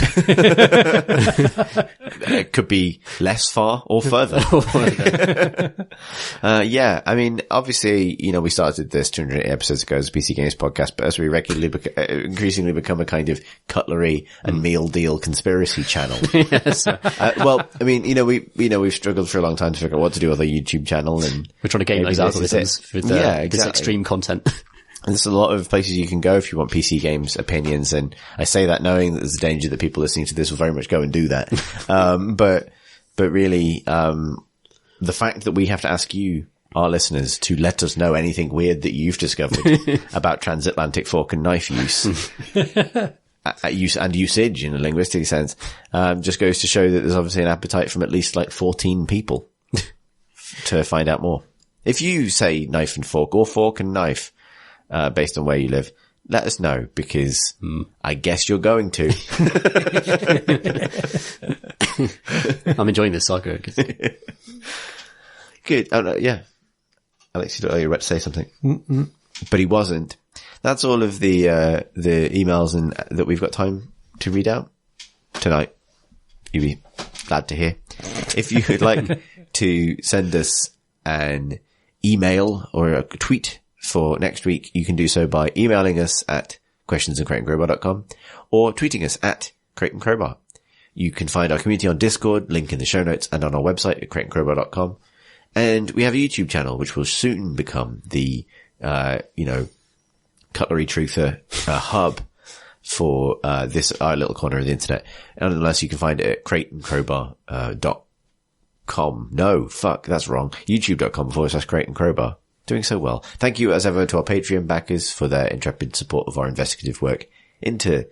It could be less far or further. Yeah, I mean, obviously, we started this 280 episodes ago as a PC Games podcast, but as we regularly increasingly become a kind of cutlery and meal deal conspiracy channel. Yes. Well, I mean, we've struggled for a long time to figure out what to do with our YouTube channel, and we're trying to game those algorithms with this extreme content. And there's a lot of places you can go if you want PC Games opinions, and I say that knowing that there's a danger that people listening to this will very much go and do that. But really, the fact that we have to ask you, our listeners to let us know anything weird that you've discovered about transatlantic fork and knife use. Use and usage in a linguistic sense, just goes to show that there's obviously an appetite from at least like 14 people to find out more. If you say knife and fork or fork and knife, based on where you live, let us know, because I guess you're going to. I'm enjoying this saga. Good. Oh, no, yeah. Alex, you were about to say something. But he wasn't. That's all of the emails that we've got time to read out tonight. You'd be glad to hear. If you would like to send us an email or a tweet for next week, you can do so by emailing us at questionsandcrateandcrowbar.com or tweeting us at Crate and Crowbar. You can find our community on Discord, link in the show notes, and on our website at crateandcrowbar.com. And we have a YouTube channel, which will soon become the, Cutlery Truther hub for our little corner of the internet. And unless you can find it at crateandcrowbar.com. No, fuck, that's wrong. youtube.com/crateandcrowbar. Doing so well. Thank you as ever to our Patreon backers for their intrepid support of our investigative work into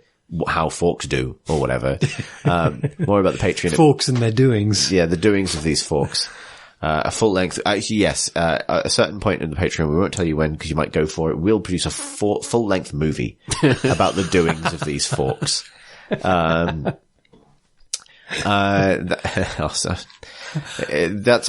how forks do, or whatever. More about the Patreon. Forks and their doings. Yeah, the doings of these forks. A full length, actually, yes, at a certain point in the Patreon, we won't tell you when because you might go for it. We'll produce a full length movie about the doings of these forks. That's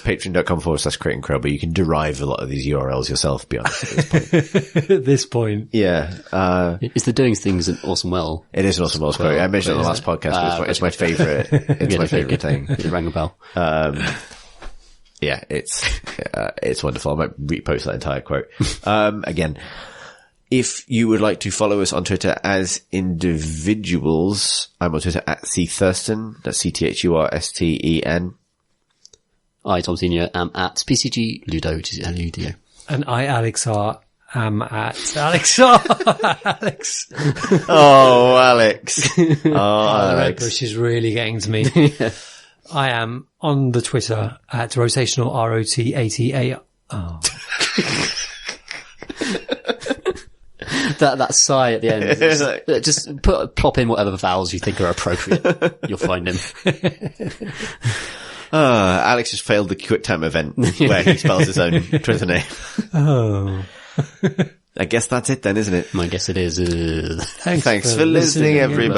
patreon.com/crateandcrowbar. You can derive a lot of these URLs yourself, be honest, at this point. At this point. Yeah. It's the doings things in Awesome Well. It is an Awesome Well quote. I mentioned it on the last podcast, but it's my favorite. It's my favorite thing. It rang a bell. Yeah, it's wonderful. I might repost that entire quote. Again, if you would like to follow us on Twitter as individuals, I'm on Twitter at CThurston. That's CTHURSTEN. I, Tom Senior, am at PCG Ludo, which is LUDO. And I, Alex R, am at Alex R. Alex. Oh, Alex. Oh, The red Alex. bush is really getting to me. I am on the Twitter at rotational ROTATA. Oh. That sigh at the end. Just plop in whatever vowels you think are appropriate. You'll find him. Alex just failed the QuickTime event where he spells his own Twitter name. Oh. I guess that's it then, isn't it? I guess it is. Thanks for listening, everybody.